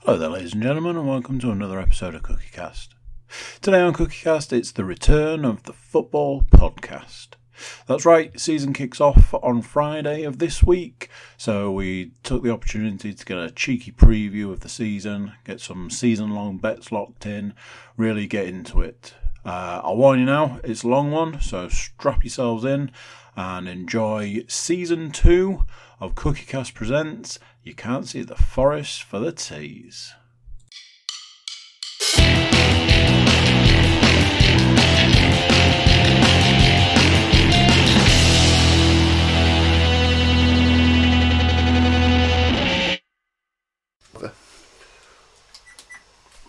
Hello there, ladies and gentlemen, and welcome to another episode of Cookiecast. Today on Cookiecast, it's the return of the football podcast. That's right, season kicks off on Friday of this week, so we took the opportunity to get a cheeky preview of the season, get some season-long bets locked in, really get into it. I'll warn you now, it's a long one, so strap yourselves in and enjoy Season 2 of Cookiecast Presents You Can't See the Forest for the Trees.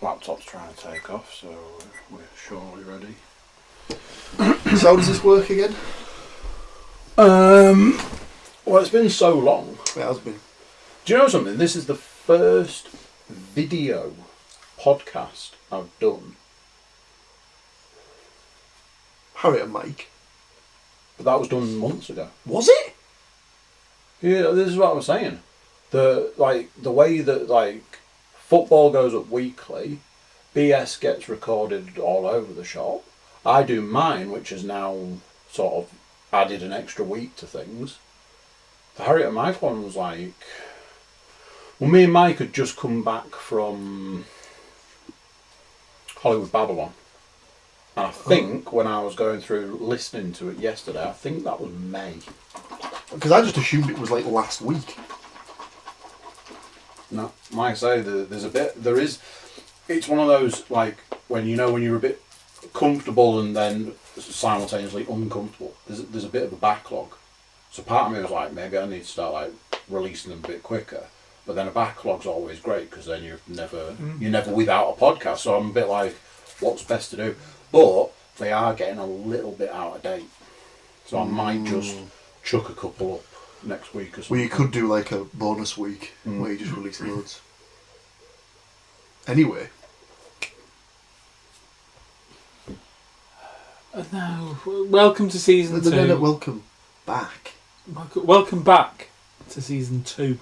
Laptop's trying to take off, so we're surely ready. So how does this work again? Well, it's been so long. It has been. Do you know something? This is the first video podcast I've done. Harriet and Mike. But that was done months ago. Was it? Yeah, this is what I was saying. The way that football goes up weekly, BS gets recorded all over the shop. I do mine, which is now sort of added an extra week to things. The Harriet and Mike one was like... Well, me and Mike had just come back from Hollywood Babylon. And I think when I was going through listening to it yesterday, I think that was May. Because I just assumed it was like last week. No, like I say, there is, it's one of those, like, when you're a bit comfortable and then simultaneously uncomfortable, there's a bit of a backlog. So part of me was like, maybe I need to start releasing them a bit quicker. But then a backlog's always great because then you're never without a podcast. So I'm a bit like, what's best to do? But they are getting a little bit out of date. So I might just chuck a couple up next week or something. Well, you could do like a bonus week where you just release loads. Anyway. No, welcome to season 2. Welcome back. Welcome back to season 2.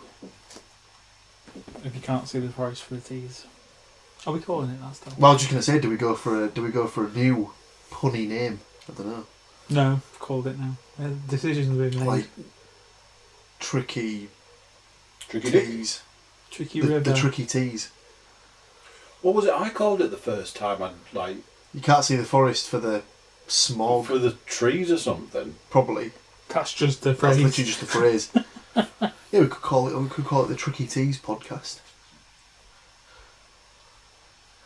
If you can't see the forest for the trees. Are we calling it that still? Well, I was just going to say, do we go for a new punny name? I don't know. No, we've called it now. Decisions have been made. Like tricky Tricky teas. Tricky river. The tricky teas. What was it? I called it the first time You can't see the forest for the smog. for the trees or something. Probably. That's just the That's phrase. literally just a phrase. Yeah, we could call it the Tricky Teas podcast.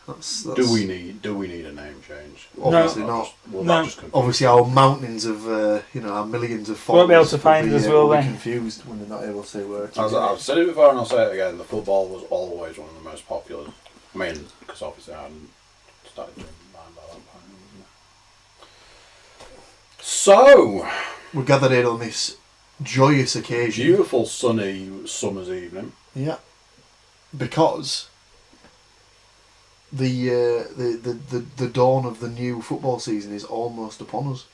That's Do we need a name change? Obviously No. not. Obviously, our mountains of our millions of followers Won't be able to find us, will be they? confused when they're not able to say where it is. I've said it before and I'll say it again. The football was always one of the most popular. I mean, because obviously I hadn't started doing mine by that point. So We're gathered in on this joyous occasion. beautiful sunny summer's evening. Yeah, because the dawn of the new football season is almost upon us.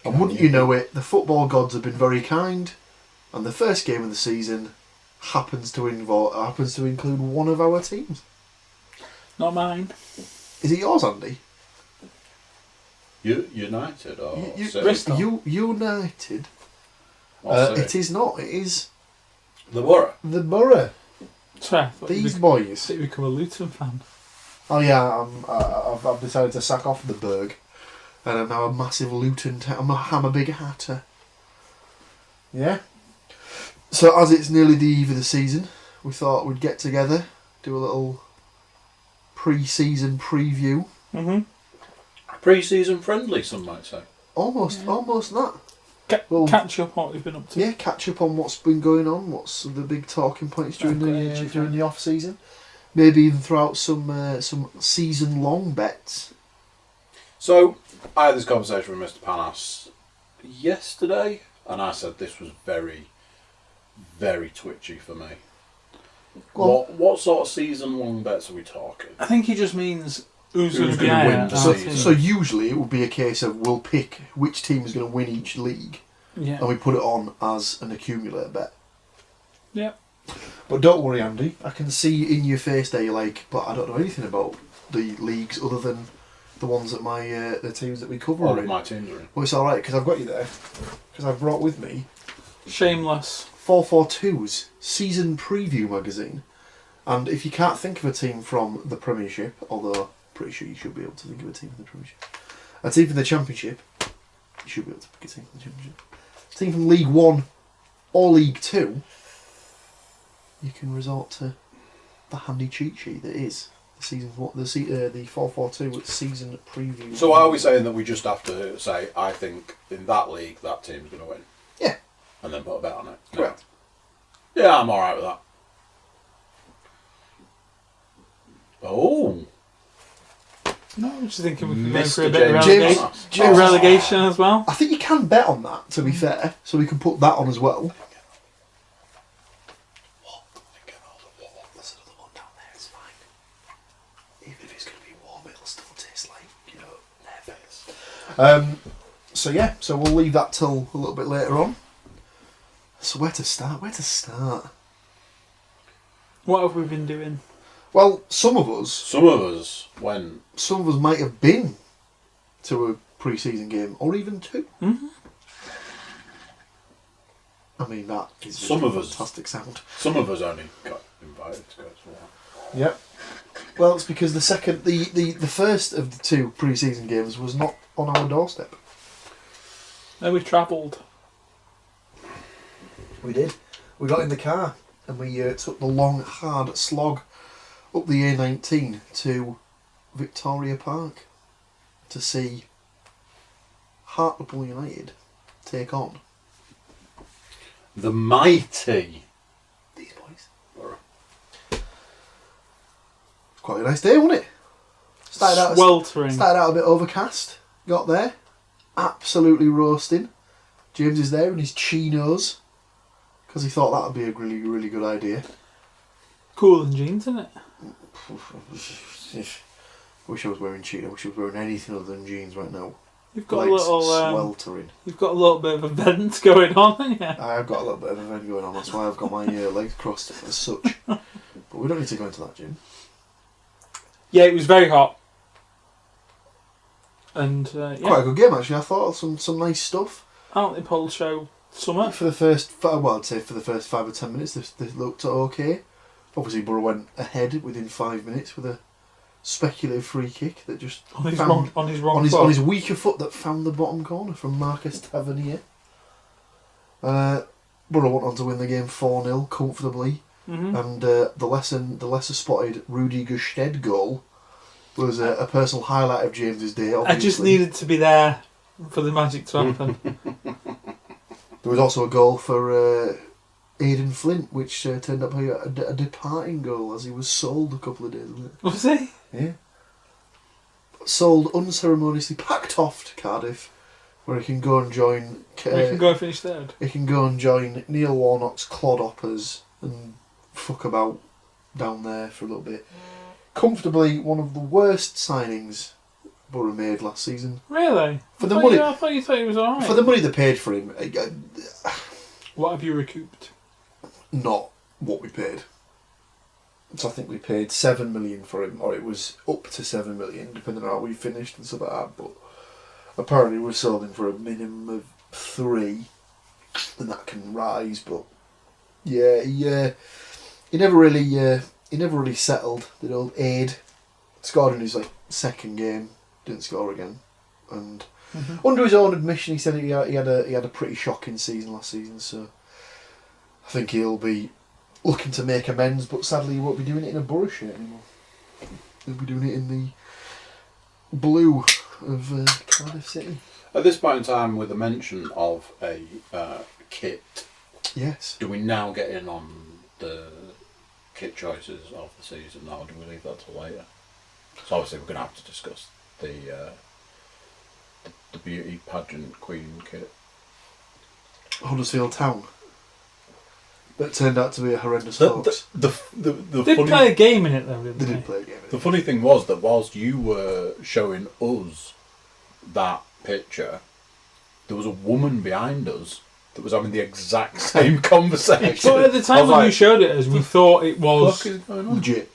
And wouldn't you know it, the football gods have been very kind, and the first game of the season happens to include one of our teams. Not mine. Is it yours, Andy? United or City? Bristol. United. Or City? It is not. It is The Borough. the Borough. Sorry, I thought These you'd boys. become a Luton fan. Oh yeah, I've decided to sack off the Berg, and I'm now a massive Luton. I'm a big Hatter. Yeah. So as it's nearly the eve of the season, we thought we'd get together, do a little pre-season preview. Mm-hmm. Pre-season friendly, some might say. Almost that. Catch up on what we've been up to. Yeah, catch up on what's been going on. What's the big talking points during the off season? Maybe even throw out some season long bets. So I had this conversation with Mr. Panas yesterday, and I said this was very, very twitchy for me. What sort of season long bets are we talking? I think he just means who's going to win the season. So usually it would be a case of we'll pick which team is going to win each league, Yeah. and we put it on as an accumulator bet. Yeah. But don't worry, Andy. I can see in your face there you're like, but I don't know anything about the leagues other than the ones that the teams that we cover All are of in. my teams are in. Well, it's alright, because I've got you there. Because I've brought with me Shameless. 442's season preview magazine. And if you can't think of a team from the Premiership, although I'm pretty sure you should be able to think of a team from the Premiership, a team from the Championship, you should be able to pick a team from the Championship, a team from League 1 or League 2, you can resort to the handy cheat sheet that is the 442 season preview. So are we saying that we just have to say, I think in that league that team's going to win? Yeah. And then put a bet on it? Correct. Yeah, I'm alright with that. Oh. No, I'm just thinking we can go Mr. for a bit of James relegation, Panas. bit of relegation as well. I think you can bet on that, to be fair, so we can put that on as well. There's another one down there, it's fine. Even if it's going to be warm, it'll still taste like, their face. So we'll leave that till a little bit later on. So where to start? What have we been doing? Well, some of us might have been to a pre-season game, or even two. Mm-hmm. I mean, that is Some of us. fantastic sound. Some of us only got invited to go as well. Yep. Well, it's because the first of the two pre-season games was not on our doorstep. No, we travelled. We did. We got in the car and we took the long, hard slog up the A19 to Victoria Park to see Hartlepool United take on The mighty. these boys. Quite a nice day, wasn't it? Sweltering. Started out a bit overcast. Got there. Absolutely roasting. James is there in his chinos because he thought that would be a really, really good idea. Cooling jeans, isn't it? Wish I was wearing chinos. Wish I was wearing anything other than jeans right now. You've got Legs a little. sweltering. You've got a little bit of a vent going on, haven't you? I've got a little bit of an event going on. That's why I've got my legs crossed as such. But we don't need to go into that, Jim. Yeah, it was very hot. And yeah, Quite a good game actually. I thought some nice stuff. Hartley Pole Show summer. For the first, I'd say for the first 5 or 10 minutes, they looked okay. Obviously, Borough went ahead within 5 minutes with a speculative free kick that just On his wrong on foot. his weaker foot that found the bottom corner from Marcus Tavernier. Borough went on to win the game 4-0 comfortably, and the lesser spotted Rudy Gusted goal was a personal highlight of James's day. Obviously. I just needed to be there for the magic to happen. There was also a goal for Aidan Flint, which turned up a departing goal as he was sold a couple of days later. Was he? Yeah. Sold unceremoniously, packed off to Cardiff, where he can go and join. We can go and finish third. He can go and join Neil Warnock's clodhoppers and fuck about down there for a little bit. Comfortably, one of the worst signings Borough made last season. Really? For the money, I thought you thought he was alright. for the money they paid for him, What have you recouped? not what we paid. So I think we paid 7 million for him, or it was up to 7 million, depending on how we finished and stuff like that. But apparently we sold him for a minimum of 3, and that can rise. But yeah, he never really settled. The old Aid scored in his second game, didn't score again, and under his own admission, he said he had a pretty shocking season last season. So I think he'll be looking to make amends, but sadly he won't be doing it in a Borough shirt anymore. He'll be doing it in the blue of Cardiff City. At this point in time, with the mention of a kit, Yes. do we now get in on the kit choices of the season now, or do we leave that till later? So obviously we're going to have to discuss the beauty pageant queen kit. Huddersfield Town. That turned out to be a horrendous hoax. The They funny, play a game in it though, didn't They they? did play a game. the funny thing was that whilst you were showing us that picture, there was a woman behind us that was having the exact same conversation. But at the time when you showed it us, we thought it was legit.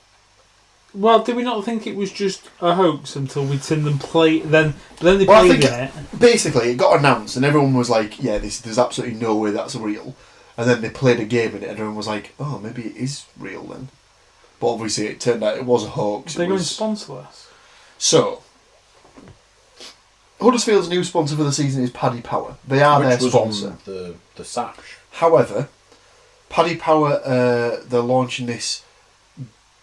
Well, did we not think it was just a hoax until we'd seen them play? Then they played it. Basically, it got announced, and everyone was like, "Yeah, there's absolutely no way that's real." And then they played a game in it, and everyone was like, "Oh, maybe it is real then." But obviously, it turned out it was a hoax. They're going sponsorless. So, Huddersfield's new sponsor for the season is Paddy Power. They are their sponsor. On the sash. However, Paddy Power, they're launching this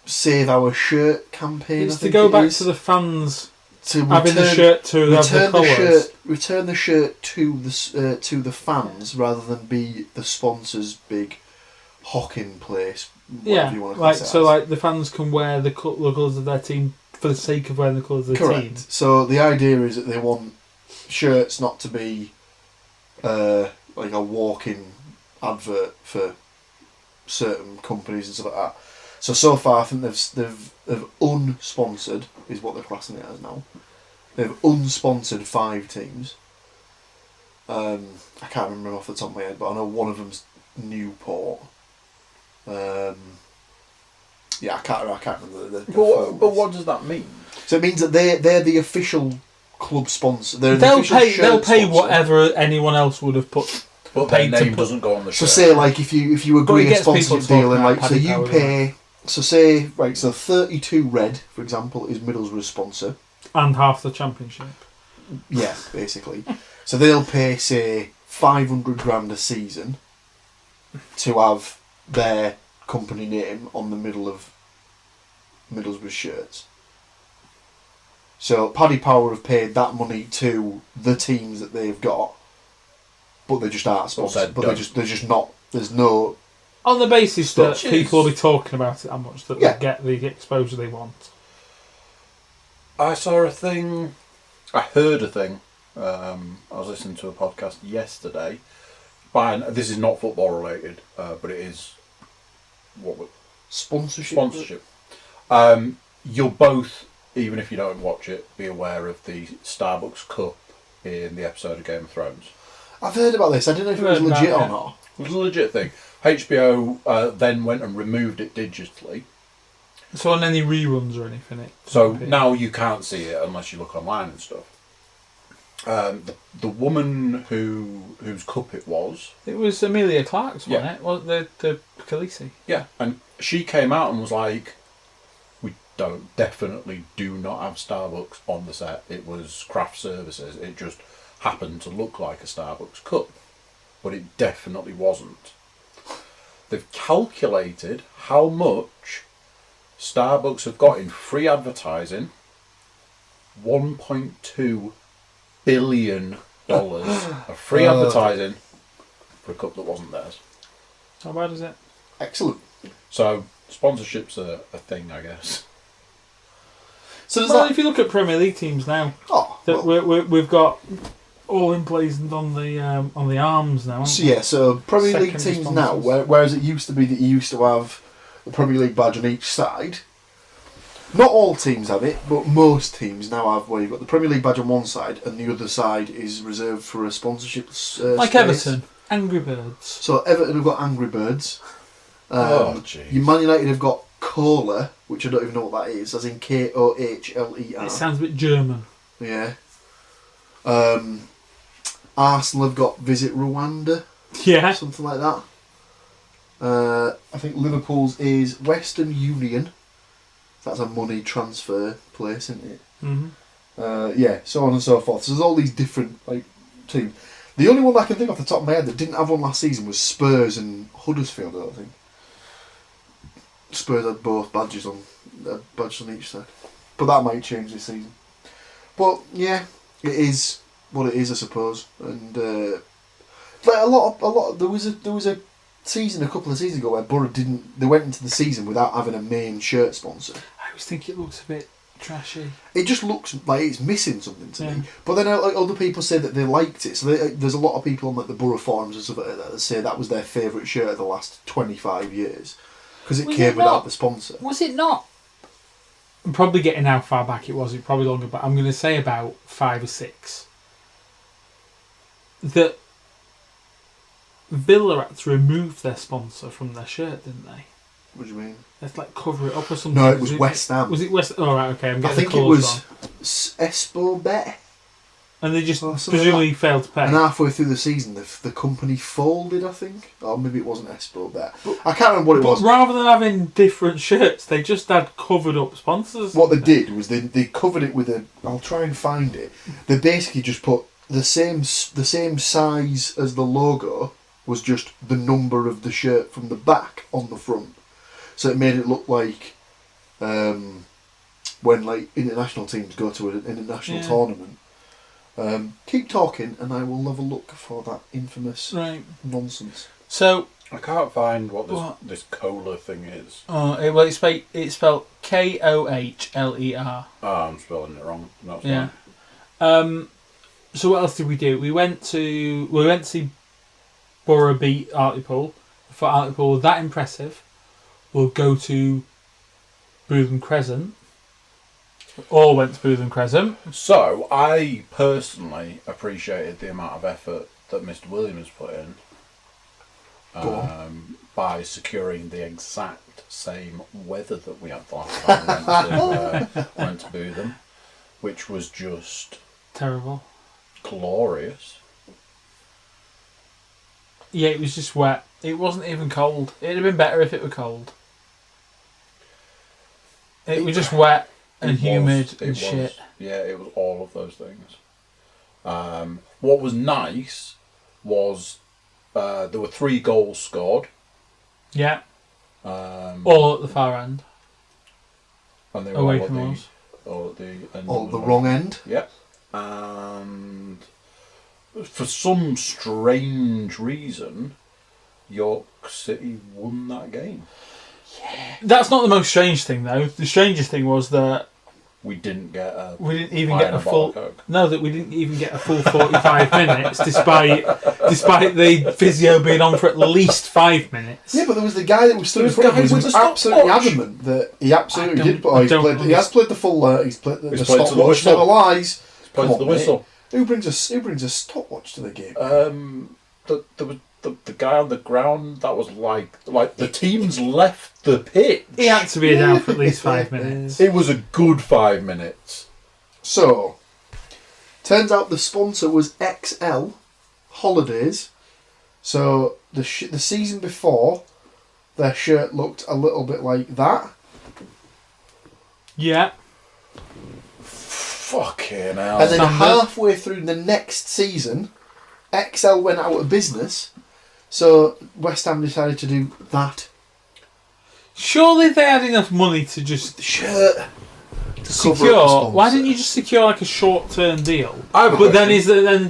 Save Our Shirt campaign. It's to go back to the fans to having the shirt to return the colours. Return the shirt to the fans rather than be the sponsor's big hawking place. Yeah, you want to like so, like the fans can wear the colours of their team for the sake of wearing the colours of the team. So the idea is that they want shirts not to be like a walking advert for certain companies and stuff like that. So far, I think they've unsponsored is what they're classing it as now. They've unsponsored 5 teams. I can't remember off the top of my head, but I know one of them's Newport. Yeah, I can't remember the But what does that mean? So it means that they're the official club sponsor. They'll pay whatever anyone else would have put. But their name doesn't go on the shirt. So say like if you agree a sponsorship deal and like so you pay. So say right, so 32 Red, for example, is Middlesbrough's sponsor. And half the championship. Yeah, basically. So they'll pay say 500 grand a season to have their company name on the middle of Middlesbrough shirts. So Paddy Power have paid that money to the teams that they've got, but they just aren't sponsored. But they're just not. There's no. On the basis that people will be talking about it that much, that they get the exposure they want. I saw a thing. I heard a thing. I was listening to a podcast yesterday. This is not football related, but it is. Sponsorship. You'll both, even if you don't watch it, be aware of the Starbucks Cup in the episode of Game of Thrones. I've heard about this. I didn't know if it was legit or not. It was a legit thing. HBO then went and removed it digitally. So on any reruns or anything? So now you can't see it unless you look online and stuff. The woman whose cup it was... It was Amelia Clark's, wasn't it? Well, the Khaleesi. Yeah, and she came out and was like, we definitely do not have Starbucks on the set. It was craft services. It just happened to look like a Starbucks cup. But it definitely wasn't. They've calculated how much Starbucks have got in free advertising. $1.2 billion of free advertising for a cup that wasn't theirs. How bad is it? Excellent. So sponsorship's a thing, I guess. So if you look at Premier League teams now, we've got all emblazoned on the arms now. So Premier League teams now, whereas it used to be that you used to have the Premier League badge on each side. Not all teams have it, but most teams now have where you've got the Premier League badge on one side and the other side is reserved for a sponsorship like space. Everton, Angry Birds. So Everton have got Angry Birds. Jeez. Man United have got Cola, which I don't even know what that is, as in Kohler. It sounds a bit German. Yeah. Arsenal have got Visit Rwanda. Yeah. Something like that. I think Liverpool's is Western Union. That's a money transfer place, isn't it? Mm-hmm. So on and so forth. So there's all these different teams. The only one I can think off the top of my head that didn't have one last season was Spurs and Huddersfield, I don't think. Spurs had both badges on each side. But that might change this season. But yeah, it is what it is, I suppose. And a lot. There was a season a couple of seasons ago where Borough they went into the season without having a main shirt sponsor. I always think it looks a bit trashy. It just looks like it's missing something to me. But then other people say that they liked it. So there's a lot of people on the Borough forums and stuff like that say that was their favourite shirt of the last 25 years because it came without the sponsor. Was it not? I'm probably getting how far back it was. It probably longer, but I'm going to say about 5 or 6. That Villa had to remove their sponsor from their shirt, didn't they? What do you mean? They had to like cover it up or something. No, it was West Ham. Was it West? Oh, right, okay. I'm I getting think the it colours was wrong. Espo Bet. And they just Or something presumably like failed to pay. And halfway through the season, the company folded, I think. Or maybe it wasn't Espo Bet. I can't remember what it But was. rather than having different shirts, they just had covered up sponsors. What they did was they covered it with a... I'll try and find it. They basically just put the same size as the logo, was just the number of the shirt from the back on the front. So it made it look like when like international teams go to an international tournament. Keep talking and I will have a look for that infamous nonsense. So I can't find what this cola thing is. It's spelled Kohler. Oh, I'm spelling it wrong. That's fine. So what else did we do? We went to see Borough beat Hartlepool. For Hartlepool that impressive, we'll go to Bootham Crescent. All went to Bootham Crescent. So I personally appreciated the amount of effort that Mr. Williams put in by securing the exact same weather that we had the last time we went to Bootham, which was just terrible, glorious. Yeah, it was just wet. It wasn't even cold. It'd have been better if it were cold. It was just wet and humid and shit. Yeah, it was all of those things. What was nice was there were 3 goals scored. Yeah. All at the far end. And they were away from us. All at the wrong end. Yeah. And for some strange reason, York City won that game. Yeah. That's not the most strange thing, though. The strangest thing was that we didn't even get a full 45 minutes, despite the physio being on for at least 5 minutes. Yeah, but there was the guy that was stood in front of him who was absolutely adamant that he absolutely did. But he has played the full. He's played the stopwatch. Never lies. He's played the whistle. Who brings a stopwatch to the game? There was the guy on the ground that was like the team's left the pitch. He had to be down for at least 5 minutes. It was a good 5 minutes. So, turns out the sponsor was XL Holidays. So the season before, their shirt looked a little bit like that. Yeah. Fucking hell. And then halfway through the next season, XL went out of business. So West Ham decided to do that. Surely they had enough money to just shirt to secure. Why didn't you just secure like a short-term deal? But then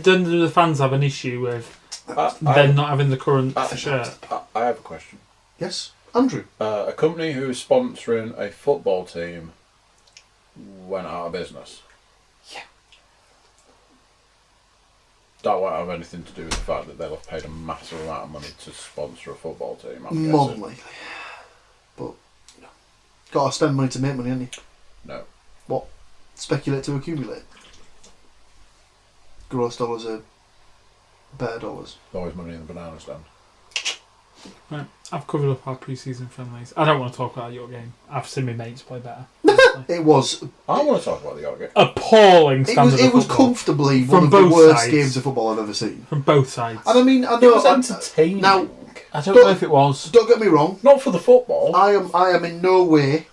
do the fans have an issue with them not having the current shirt? I have a question. Yes, Andrew. A company who is sponsoring a football team went out of business. Yeah. That won't have anything to do with the fact that they'll have paid a massive amount of money to sponsor a football team. More than likely. But, got to spend money to make money, haven't you? No. What? Speculate to accumulate? Gross dollars are better dollars. Always money in the banana stand. Right. I've covered up our pre-season friendlies. I don't want to talk about your game. I've seen my mates play better. It was... I want to talk about the York game. Appalling standard It was comfortably one of the worst games of football I've ever seen. From both sides. And I mean, I know... It was entertaining. Now, I don't know if it was. Don't get me wrong. Not for the football. I am in no way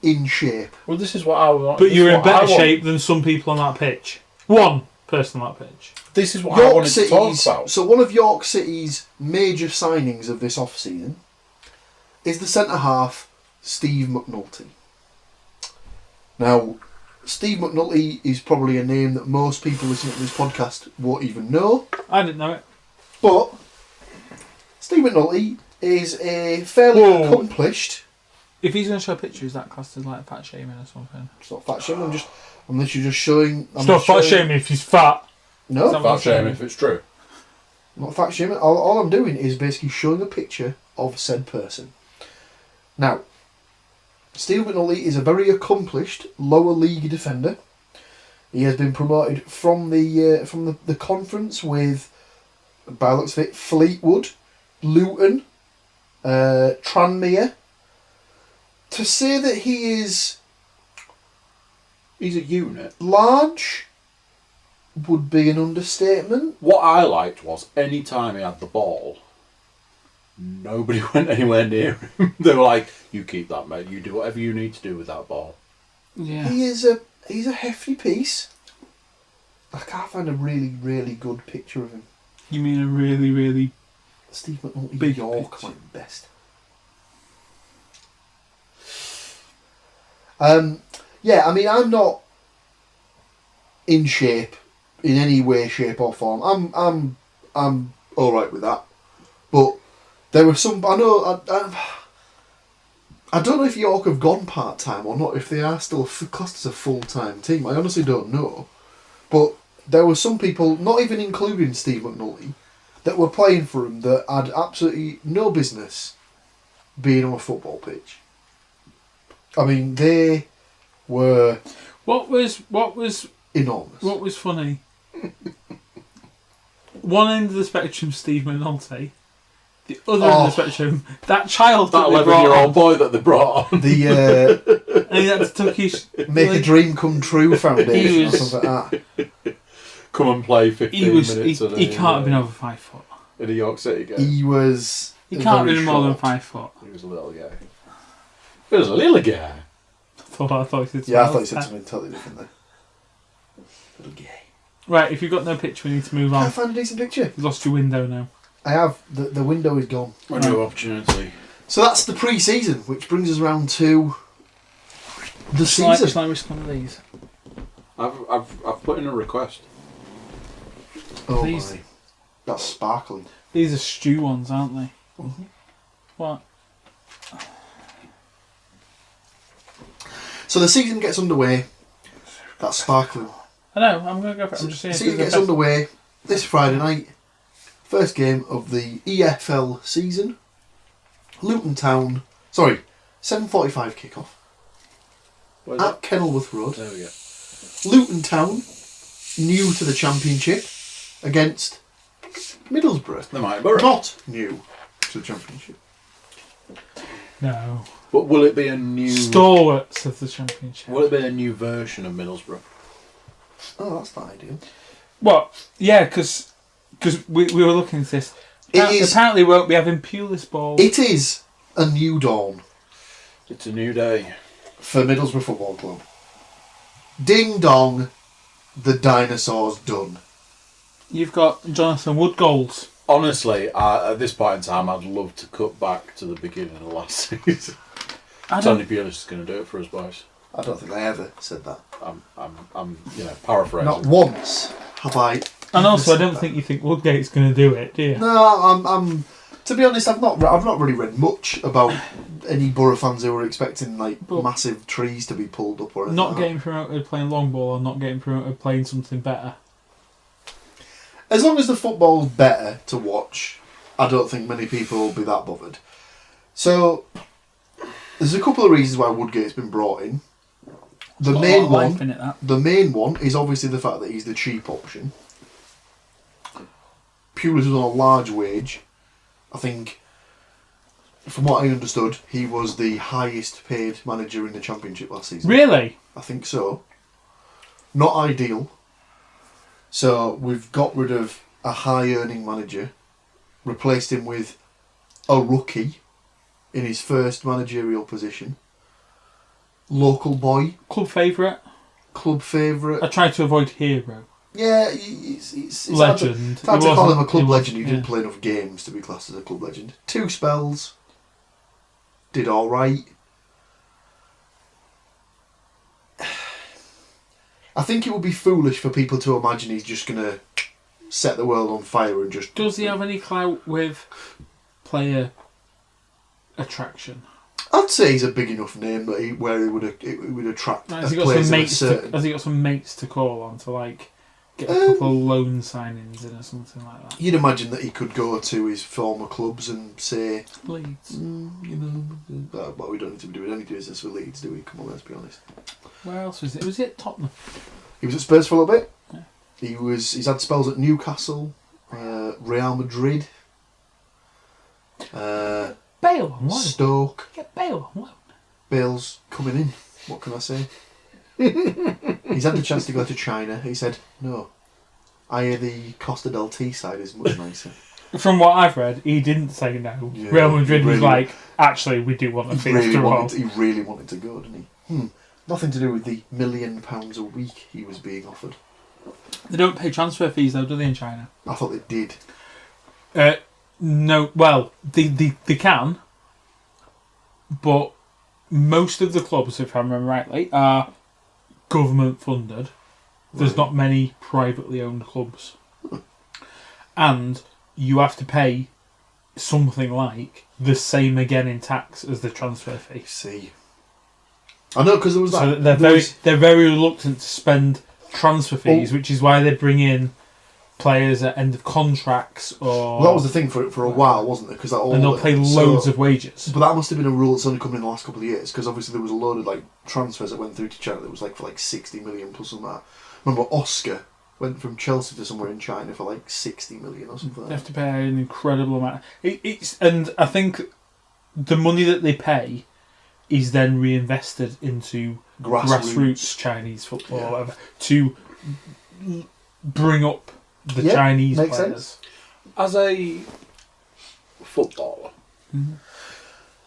in shape. Well, this is what I want. But you're in better shape than some people on that pitch. One person on that pitch. This is what I wanted to talk about. So one of York City's major signings of this off-season is the centre-half, Steve McNulty. Now, Steve McNulty is probably a name that most people listening to this podcast won't even know. I didn't know it. But Steve McNulty is a fairly accomplished... If he's going to show a picture, is that classed as like fat shaming or something? It's not fat shaming, I'm literally just showing... It's not fat shaming if he's fat. No. It's fat shaming if it's true. Not fat shaming. All I'm doing is basically showing a picture of said person. Now, Steve McNulty is a very accomplished lower league defender. He has been promoted from the conference with, by the looks of it, Fleetwood, Luton, Tranmere. To say that he is He's a unit. large would be an understatement. What I liked was any time he had the ball, nobody went anywhere near him. They were like, "You keep that, mate. You do whatever you need to do with that ball." Yeah. He's a hefty piece. I can't find a really, really good picture of him. You mean a really, really... Steve McNulty Big York picture. might be best. Yeah, I mean, I'm not in shape in any way, shape or form. I'm all right with that. But there were some. I know. I don't know if York have gone part time or not. If they are still classed as a full time team, I honestly don't know. But there were some people, not even including Steve McNulty, that were playing for him that had absolutely no business being on a football pitch. I mean, they were What was enormous. What was funny? One end of the spectrum, Steve McNulty. The other end of the spectrum, that child That that they brought 11-year-old on. boy that they brought on. The And he had to tuck his... Make a Dream Come True Foundation He or was- something like that. Come and play 15 He was. minutes. He can't have been over 5 foot. in a York City game. He was. He can't have very been more than short. 5 foot. He was a little guy. He was a little guy. I thought he said Yeah, I something thought you else. said something totally different there. Little gay. Right, if you've got no picture, we need to move Can't on. find a decent picture. You've lost your window now. I have. The window is gone. A new opportunity. So that's the pre-season, which brings us around to the Shall season. I risk one of these? I've put in a request. Oh These- my. That's sparkling. These are stew ones, aren't they? Mhm. What? So the season gets underway. That's sparkling. I know, I'm going to go for it. I'm just saying. The season gets underway this Friday night. First game of the EFL season. Luton Town. Sorry, 7:45 kickoff Where's at Kenilworth Road. There we go. Luton Town, new to the Championship, against Middlesbrough. They might borrow. Not new to the Championship. No. But will it be a new? Stalwarts of the Championship. Will it be a new version of Middlesbrough? Oh, that's not ideal. What? Yeah, because we were looking at this. Apparently we won't be having Pulis balls. It is a new dawn It's a new day. for Middlesbrough Football Club. Ding dong, the dinosaur's done. You've got Jonathan Wood goals. Honestly, at this point in time, I'd love to cut back to the beginning of last season. I Tony don't, Pulis is going to do it for us, boys. I don't think I ever said that. I'm paraphrasing. Not once have I. and also, I said don't that. think you think Woodgate's going to do it, do you? No, I'm. To be honest, I've not really read much about any Borough fans who were expecting But- massive trees to be pulled up or anything. Not like that. getting promoted playing long ball or not getting promoted playing something better. As long as the football's better to watch, I don't think many people will be that bothered. So, there's a couple of reasons why Woodgate's been brought in. The Got a main lot of life one, in it, that. the main one is obviously the fact that he's the cheap option. Pulis was on a large wage. I think, from what I understood, he was the highest paid manager in the Championship last season. Really? I think so. Not ideal. So we've got rid of a high earning manager, replaced him with a rookie in his first managerial position. Local boy, Club favourite? club favourite. I tried to avoid hero. Yeah, it's Legend. It's hard to It call him a wasn't- club it legend. He wasn't- didn't play enough games to be classed as a club legend. 2 spells. Did all right. I think it would be foolish for people to imagine he's just going to set the world on fire and just... Does he have any clout with player attraction? I'd say he's a big enough name that it would attract Has he got players some of a mates? certain... Has he got some mates to call on to like get a couple of loan signings in or something like that? You'd imagine that he could go to his former clubs and say, Leeds. well, we don't need to be doing any business with Leeds, do we? Come on, let's be honest. Where else was it? Was it Tottenham? He was at Spurs for a little bit. Yeah. He's had spells at Newcastle, Real Madrid. Bale on loan. Stoke. Get Bale on loan. Bale's coming in. What can I say? He's had the chance to go to China. He said, no. I hear the Costa del Teesside is much nicer. From what I've read, he didn't say no. Yeah, Real Madrid was really, like, actually, we do want a fee after all. He really wanted to go, didn't he? Nothing to do with the £1 million a week he was being offered. They don't pay transfer fees, though, do they, in China? I thought they did. No, well, they can, but most of the clubs, if I remember rightly, are government funded. There's not many privately owned clubs. And you have to pay something like the same again in tax as the transfer fee. See. I know, because there was So that. they're very reluctant to spend transfer fees, which is why they bring in players at end of contracts or... Well, that was the thing for a while, wasn't it? And they'll pay loads of wages. But that must have been a rule that's only come in the last couple of years, because obviously there was a load of like transfers that went through to China that was like for like 60 million plus on that. Remember Oscar went from Chelsea to somewhere in China for like 60 million or something. They have to pay an incredible amount. And I think the money that they pay is then reinvested into grassroots Chinese football or whatever to bring up the Chinese players. Sense. As a footballer,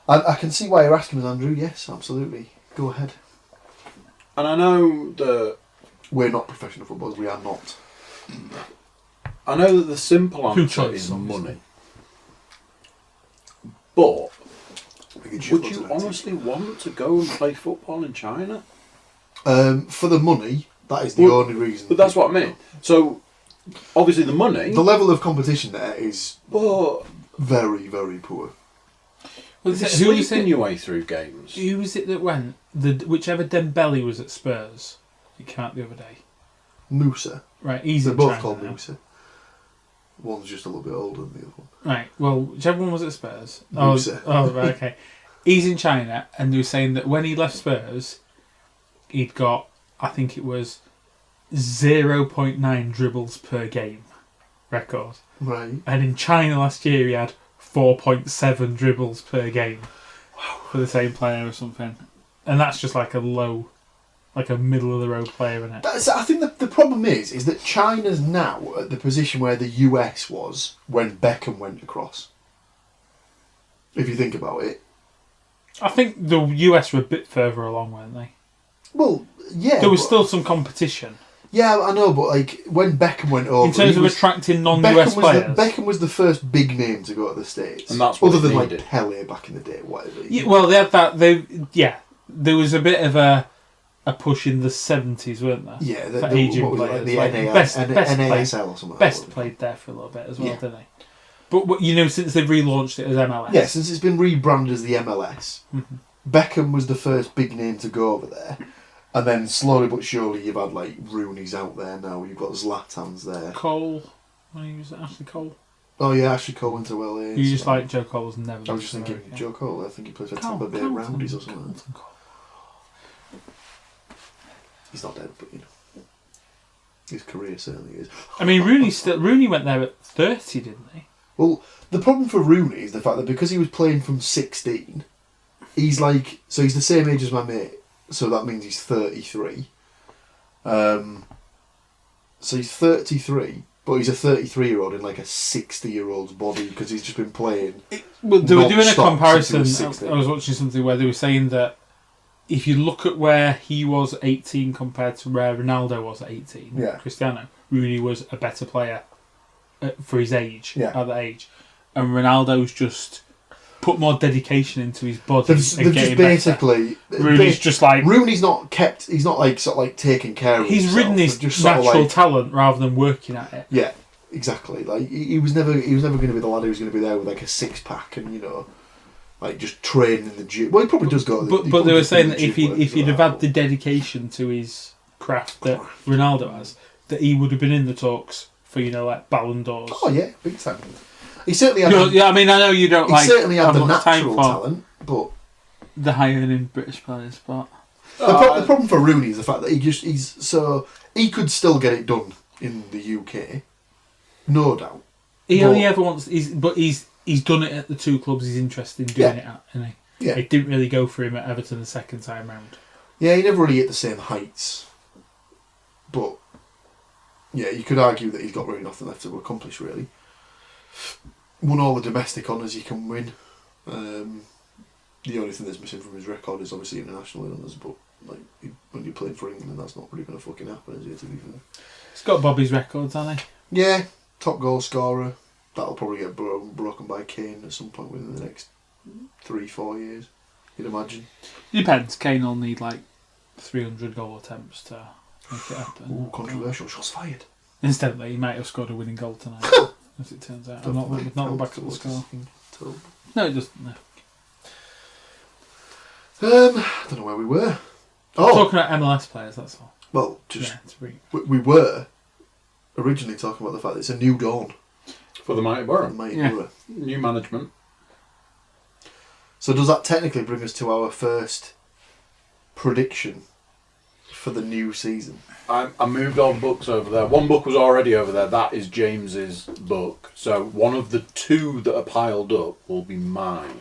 I can see why you're asking us, Andrew. Yes, absolutely. Go ahead. and I know that We're not professional footballers. We are not. the simple answer is money. But would you honestly want to go and play football in China? For the money, that is the only reason. But that's what I mean. So, obviously the money... The level of competition there is But very, very poor. Well, who was in your way through games? Who was it that went? Whichever Dembele was at Spurs, he came out the other day. Musa. Right, he's They're in both China called now. Musa. One's just a little bit older than the other one. Right, well, whichever one was at Spurs. Musa. Oh, right, okay. He's in China, and they were saying that when he left Spurs, he'd got, I think it was 0.9 dribbles per game record. Right. And in China last year, he had 4.7 dribbles per game for the same player or something. And that's just like a middle of the road player, isn't it? I think the problem is that China's now at the position where the US was when Beckham went across. If you think about it. I think the US were a bit further along, weren't they? Well, yeah. There was still some competition. Yeah, I know, but like when Beckham went over, in terms of attracting non-US players. Beckham was the first big name to go to the States, and that's what other than needed. like Pele back in the day, whatever. Yeah, well, they had that. There was a bit of a push in the 70s, weren't there? Yeah, for Asian players, the like NASL or something. Best played there for a little bit as well, didn't they? But since they've relaunched it as MLS. Yeah, since it's been rebranded as the MLS, Beckham was the first big name to go over there. And then slowly but surely you've had like Rooney's out there now, you've got Zlatan's there. Cole, when he was Ashley Cole. Oh yeah, Ashley Cole went to LA. You just like Joe Cole's never. I was just thinking Joe Cole, I think he plays for Tampa Bay Rowdies or something. He's not dead, but you know. His career certainly is. I mean Rooney went there at 30, didn't he? Well, the problem for Rooney is the fact that because he was playing from 16, he's the same age as my mate. So that means he's 33. So he's 33, but he's a 33-year-old in like a 60-year-old's body because he's just been playing. Well, they were doing a comparison. I was watching something where they were saying that if you look at where he was at 18 compared to where Ronaldo was at 18, Cristiano, Rooney was a better player for his age, at that age. And Ronaldo's just put more dedication into his body. They've just basically... Rooney's just like... Rooney's not kept... He's not like sort of like taking care of himself. He's ridden his natural talent rather than working at it. Yeah, exactly. Like he was never going to be the lad who was going to be there with like a six-pack and, you know, like just training in the gym. Well, he probably does go... But they were saying that if he'd have had the dedication to his craft that Ronaldo has, that he would have been in the talks for, you know, like Ballon d'Ors. Oh, yeah, big time. He certainly had... I mean, I know you don't like... He certainly had the much natural talent, but... The high-earning British players, but... The problem for Rooney is the fact that he could still get it done in the UK, no doubt. He only ever wants... He's he's done it at the two clubs he's interested in doing it at, isn't he? Yeah. It didn't really go for him at Everton the second time round. Yeah, he never really hit the same heights. But, yeah, you could argue that he's got really nothing left to accomplish, really. Won all the domestic honours he can win. The only thing that's missing from his record is obviously international honours, but like when you're playing for England, that's not really going to fucking happen, is it, to be fair? He's got Bobby's records, hasn't he? Yeah, top goal scorer. That'll probably get broken by Kane at some point within the next 3-4 years, you'd imagine. Depends. Kane will need like 300 goal attempts to make it happen. Ooh, controversial. Shots fired. Instead, he might have scored a winning goal tonight, as it turns out. I'm not back at the score. No, it doesn't. No. I don't know where we were. Oh, Talking about MLS players, that's all. well, just Yeah, we were originally talking about the fact that it's a new dawn For the Mighty for Borough. the Mighty Yeah. Borough. New management. So does that technically bring us to our first prediction for the new season? I moved all the books over there. One book was already over there. That is James's book. So one of the two that are piled up will be mine.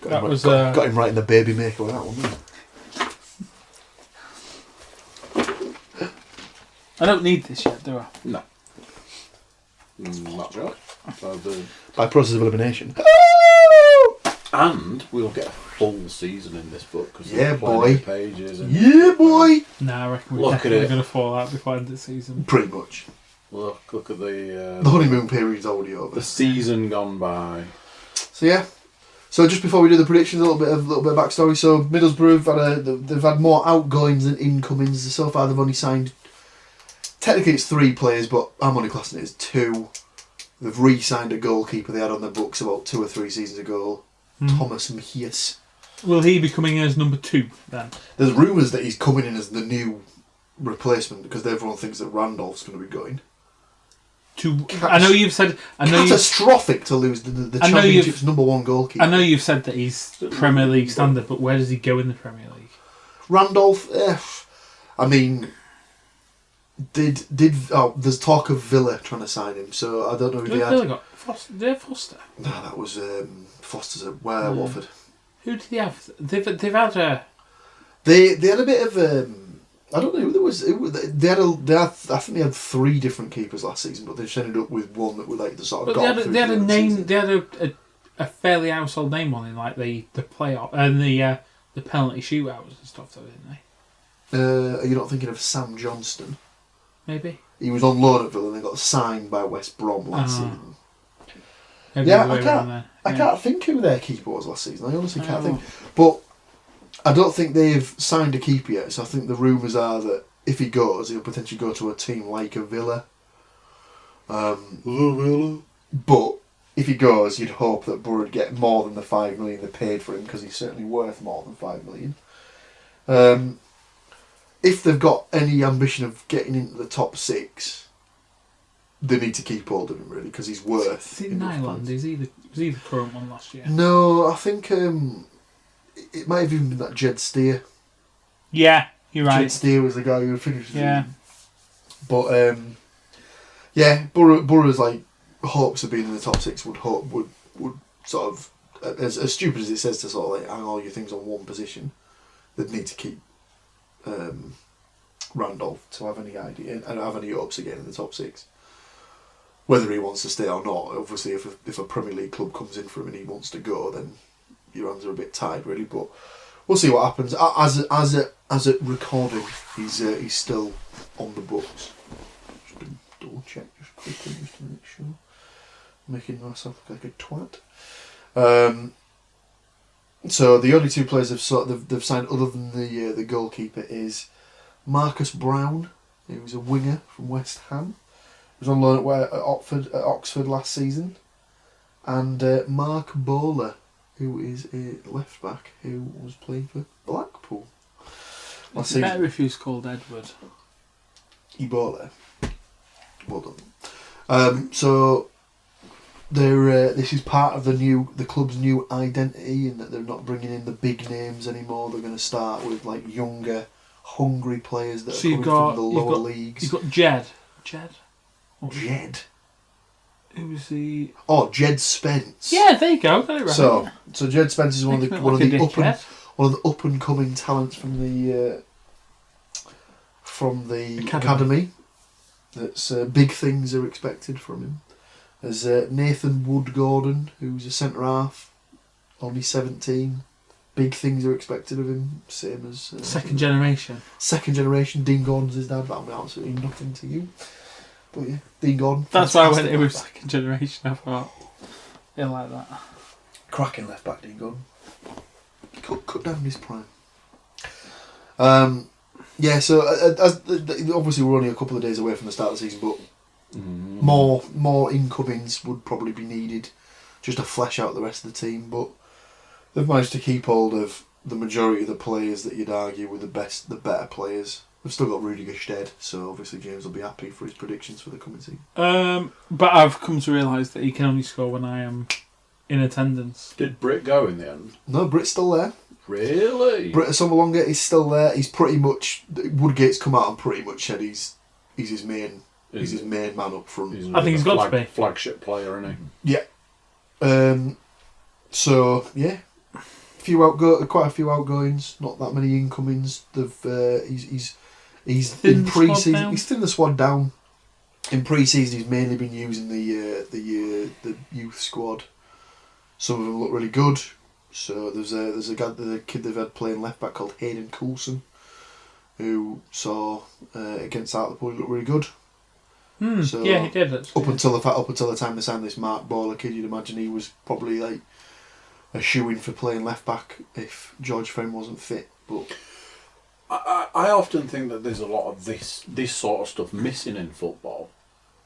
Got him right in the baby maker with that one, didn't he? I don't need this yet, do I? No. That's right. So By process of elimination. and we'll get a full season in this book because Yeah, boy. Pages and Yeah, boy. No, I reckon we're Look at definitely it. going to fall out before the end of the season. Pretty much. Look at The the honeymoon period's already over. season gone by. So yeah. So just before we do the predictions, a little bit of backstory. So Middlesbrough they've had more outgoings than incomings. So far they've only signed. Technically it's 3 players, but I'm only classing it as 2. They've re-signed a goalkeeper they had on their books about 2 or 3 seasons ago, Thomas Mejias. Will he be coming in as number 2 then? There's rumours that he's coming in as the new replacement because everyone thinks that Randolph's going to be going. I know you've said. Catastrophic to lose the Championship's number 1 goalkeeper. I know you've said that he's Premier League standard, but where does he go in the Premier League? Randolph, I mean, there's talk of Villa trying to sign him, so I don't know if they Villa had. got Foster. Did they have Foster? No, that was Foster's at Watford. Who did they have? They've had a. They had a bit of I don't know. I think they had 3 different keepers last season, but they just ended up with one that were like the sort of. But they had a name. They had a fairly household name on in like the playoff and the penalty shootouts and stuff, though, didn't they? Are you not thinking of Sam Johnston? Maybe. He was on loan at Villa and they got signed by West Brom last season. Maybe Yeah, the way around there. I can't think who their keeper was last season. I honestly can't think. But I don't think they've signed a keeper yet, so I think the rumours are that if he goes, he'll potentially go to a team like a Villa. But if he goes, you'd hope that Borough would get more than the 5 million they paid for him, because he's certainly worth more than 5 million. If they've got any ambition of getting into the top 6, they need to keep hold of him, really, because he's worth. Is it Nyland? Was he the current one last year? No, I think it might have even been that Jed Steer. Yeah, you're right. Jed Steer was the guy who finished the Yeah. season. But yeah, Borough's like hopes of being in the top 6 would sort of, as stupid as it says to sort of like hang all your things on one position, they'd need to keep Randolph to have any idea and have any hopes again in the top 6. Whether he wants to stay or not, obviously if a Premier League club comes in for him and he wants to go, then your hands are a bit tied, really. But we'll see what happens. As a recording, he's still on the books. Just to double check, just quickly, just to make sure. Making myself look like a twat. So the only 2 players they've signed other than the goalkeeper is Marcus Brown, who's a winger from West Ham. He was on loan at Oxford last season, and Mark Bowler, who is a left back who was playing for Blackpool last season. Better if he was called Edward. Ebola. Well done. So this is part of the club's new identity, in that they're not bringing in the big names anymore. They're going to start with like younger, hungry players that are coming from the lower leagues. You've got Jed. Jed? Jed. Who was the? Oh, Jed Spence. Yeah, there you go. Got it right. So Jed Spence is one of the up and coming talents from the academy. That's big things are expected from him. There's Nathan Wood-Gordon, who's a centre half, only 17. Big things are expected of him, same as second generation. Second generation. Dean Gordon's his dad. That'll be absolutely nothing to you. But yeah, Dean Gordon. That's why I went in with second generation. I thought, yeah, like that. Cracking left back, Dean Gordon. Cut down his prime. Yeah, so obviously we're only a couple of days away from the start of the season, but more incomings would probably be needed just to flesh out the rest of the team. But they've managed to keep hold of the majority of the players that you'd argue were the better players. They've still got Rudiger Stead, so obviously James will be happy for his predictions for the coming season. But I've come to realise that he can only score when I am in attendance. Did Britt go in the end? No, Britt's still there. Really? Britt Summerlonger is still there. He's pretty much... Woodgate's come out and pretty much said he's his main man up front. I think he's got to be. Flagship player, isn't he? Yeah. So, yeah. Quite a few outgoings, not that many incomings. He's in pre-season. He's thinned the squad down. In pre-season, he's mainly been using the youth squad. Some of them look really good. So there's a kid they've had playing left back called Hayden Coulson, who saw against Hartlepool look really good. So yeah, he did. Actually. Up until the time they signed this Mark Baller kid, you'd imagine he was probably like a shoe-in for playing left back if George Friend wasn't fit. But I often think that there's a lot of this sort of stuff missing in football.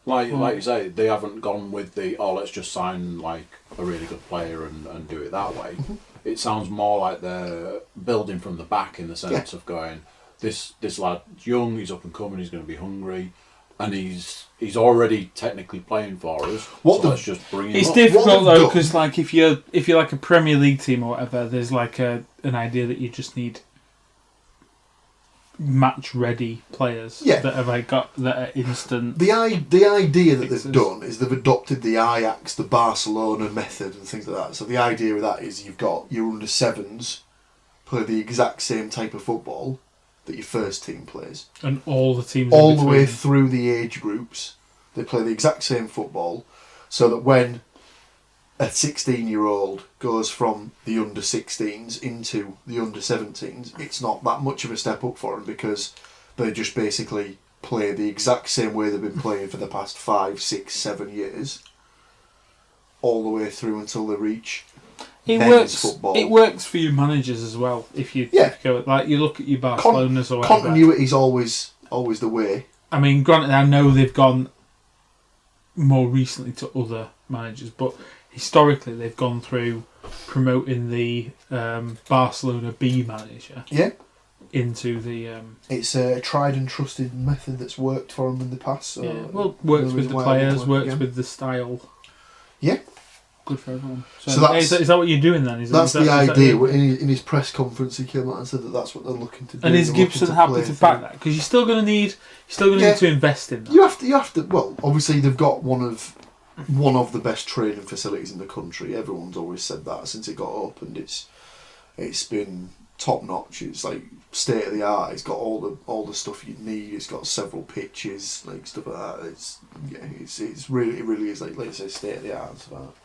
Like you say, they haven't gone with let's just sign like a really good player and do it that way. Mm-hmm. It sounds more like they're building from the back in the sense of going, this lad's young, he's up and coming, he's going to be hungry, and he's already technically playing for us. Let's just bring him up. It's difficult though, because like if you're like a Premier League team or whatever, there's like an idea that you just need match-ready players that have that are instant. The idea that they've done is they've adopted the Ajax, the Barcelona method and things like that. So the idea of that is you've got your under-7s play the exact same type of football that your first team plays. And all the teams all the way through the age groups, they play the exact same football, so that when a 16-year-old goes from the under-16s into the under-17s, it's not that much of a step up for them because they just basically play the exact same way they've been playing for the past 5, 6, 7 years, all the way through until they reach men's football. It works for your managers as well. If you go like you look at your Barcelona's or whatever. Continuity's always the way. I mean, granted, I know they've gone more recently to other managers, but historically they've gone through promoting the Barcelona B manager into the... It's a tried and trusted method that's worked for them in the past. So works with the players, works with the style. Yeah. Good for everyone. So is that what you're doing then? That's the idea. In his press conference he came out and said that's what they're looking to do. And is Gibson happy to back that? Because you're still going to need to invest in that. You have to. Well, obviously they've got one of the best training facilities in the country. Everyone's always said that since it got opened. It's been top notch. It's like state of the art. It's got all the stuff you need. It's got several pitches, like stuff like that. It really is like I say, state of the art and stuff like that.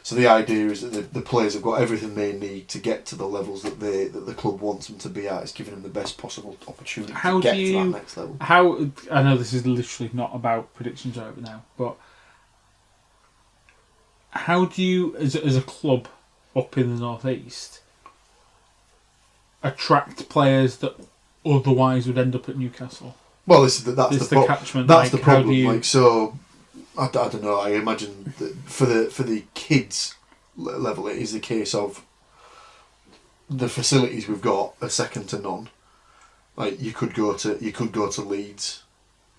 So the idea is that the players have got everything they need to get to the levels that the club wants them to be at. It's giving them the best possible opportunity to get to that next level. I know this is literally not about predictions right now, but how do you, as a club up in the northeast, attract players that otherwise would end up at Newcastle? Well, that's the catchment. That's the problem. So I don't know. I imagine that for the kids level, it is the case of the facilities we've got are second to none. Like you could go to Leeds,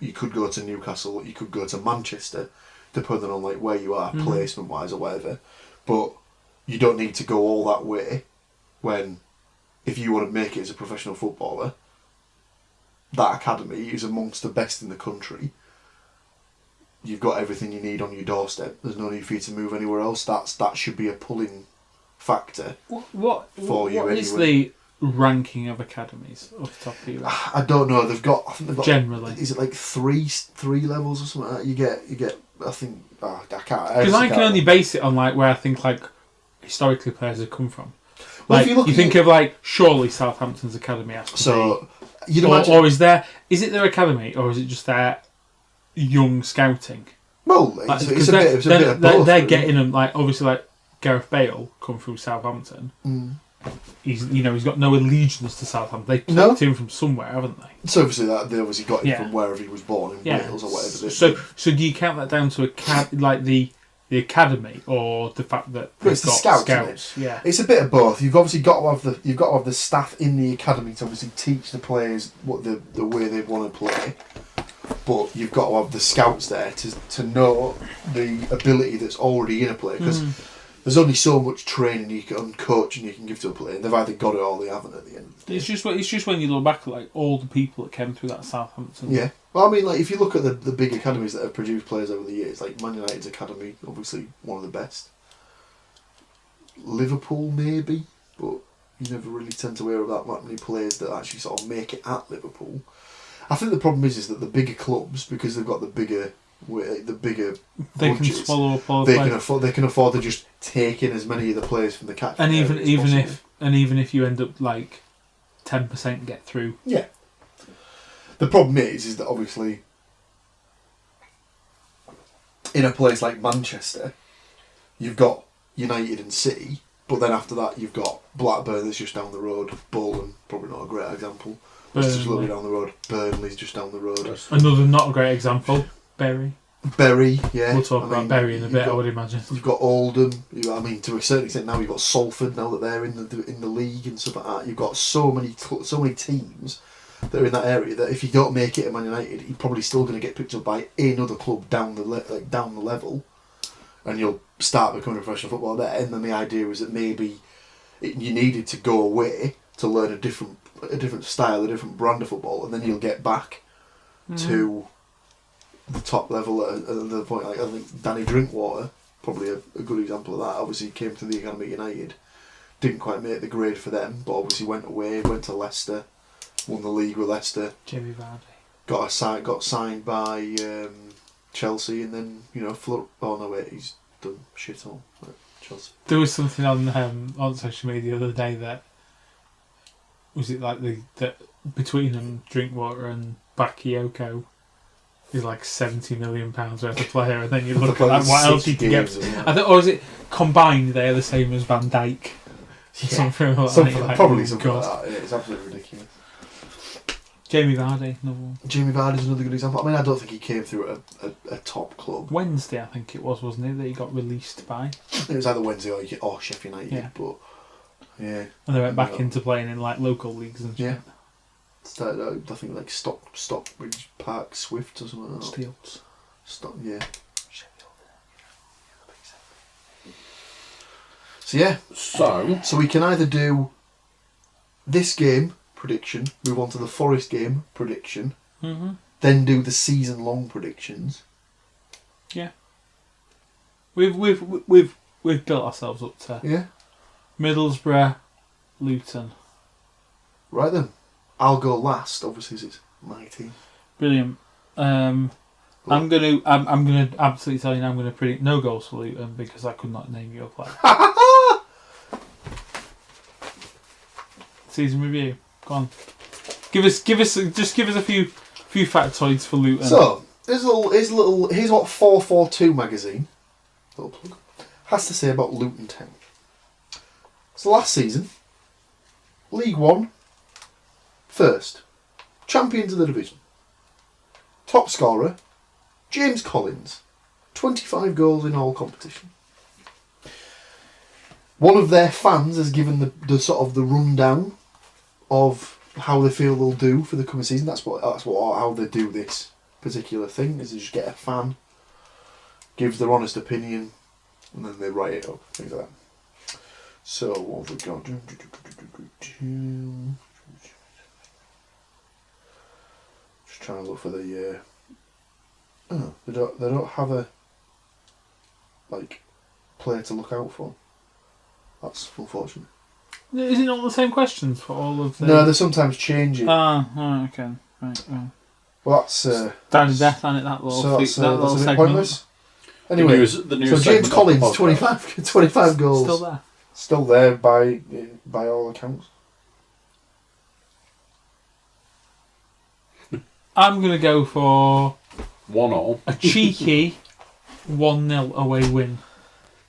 you could go to Newcastle, you could go to Manchester, depending on like where you are, placement wise or whatever. But you don't need to go all that way when, if you want to make it as a professional footballer, that academy is amongst the best in the country. you've got everything you need on your doorstep. There's no need for you to move anywhere else. That should be a pulling factor What anyway. is the ranking of academies off the top of your head? I don't know. I think they've got Generally. Is it like three levels or something like that? You get. I think. I can't. Because I can only base it on like where I think like historically players have come from. Well, Like if you think of like surely Southampton's academy has to so be. you'd imagine. Or is it their academy or is it just their young scouting? Well, Like, it's a bit of both. They're really. getting them like obviously like Gareth Bale come through Southampton. He's got no allegiance to Southampton. They plucked him from somewhere, haven't they? So obviously they obviously got him from wherever he was born in Wales or whatever. So do you count that down to like the academy or the fact that it's the scouts? Yeah, it's a bit of both. You've obviously got to have the staff in the academy to obviously teach the players what the way they want to play. But you've got to have the scouts there to know the ability that's already in a player because there's only so much training and coaching you can give to a player. They've either got it or they haven't at the end. It's just when you look back at like all the people that came through that Southampton. Yeah, well, I mean, like if you look at the big academies that have produced players over the years, like Man United's academy, obviously one of the best. Liverpool maybe, but you never really tend to hear about that many players that actually sort of make it at Liverpool. I think the problem is that the bigger clubs, because they've got the bigger they budgets, can swallow up all they the can afford to just take in as many of the players from the catchment and area as even if you end up like 10% get through. Yeah. The problem is that obviously in a place like Manchester, you've got United and City, but then after that you've got Blackburn that's just down the road, Bolton, probably not a great example. It's just a little bit down the road. Burnley's just down the road. Another not a great example, Bury, yeah. We'll talk about Bury in a bit, I would imagine. You've got Oldham. To a certain extent now you've got Salford now that they're in the league and stuff like that. You've got so many teams that are in that area that if you don't make it at Man United, you're probably still going to get picked up by another club down the level, and you'll start becoming a professional footballer there. And then the idea is that maybe you needed to go away to learn a different style, a different brand of football, and then you'll get back to the top level at the point. Like I think Danny Drinkwater, probably a good example of that. Obviously, he came to the academy at United, didn't quite make the grade for them, but obviously went away, went to Leicester, won the league with Leicester. Jamie Vardy Got signed by Chelsea, and then he's done shit all at Chelsea. There was something on social media the other day that was it like that between them, Drinkwater and Bakayoko is like £70 million worth of player, and then you look at like, what else you can get. Or is it combined? They're the same as Van Dijk. Yeah. Something like that. Probably something like that. Yeah, it's absolutely ridiculous. Jamie Vardy, another one. Jamie Vardy's another good example. I mean, I don't think he came through a top club. Wednesday, I think it was, wasn't it, that he got released by? It was either Wednesday or Sheffield United, but yeah. And they went back into playing in like local leagues and shit. Yeah. Started, I think like Stockbridge Park Swift or something like that. Steels. Yeah. So yeah. So we can either do this game prediction, move on to the Forest game prediction, then do the season-long predictions. Yeah. We've built ourselves up to Middlesbrough, Luton. Right then, I'll go last. Obviously, it's my team. Brilliant. I'm gonna absolutely tell you now. I'm gonna predict no goals for Luton because I could not name you a player. Season review. Go on. Give us a few factoids for Luton. So here's what 442 magazine, little plug, has to say about Luton Town. So last season, League One, first, champions of the division, top scorer, James Collins, 25 goals in all competition. One of their fans has given the sort of the rundown of how they feel they'll do for the coming season. That's how they do this particular thing, is they just get a fan, gives their honest opinion, and then they write it up, things like that. So what have we got? Just trying to look for the Oh, they don't have a player to look out for. That's unfortunate. Is it not the same questions for all of the... No, they sometimes change it. Ah, okay. Right, well. Well, that's Down to death on it, that little, so that's, that little that's a bit segment. pointless. Anyway, the news so James segment Collins, of the podcast. 25 goals. Still there. Still there by all accounts. I'm going to go for 1-1. a cheeky 1-0 away win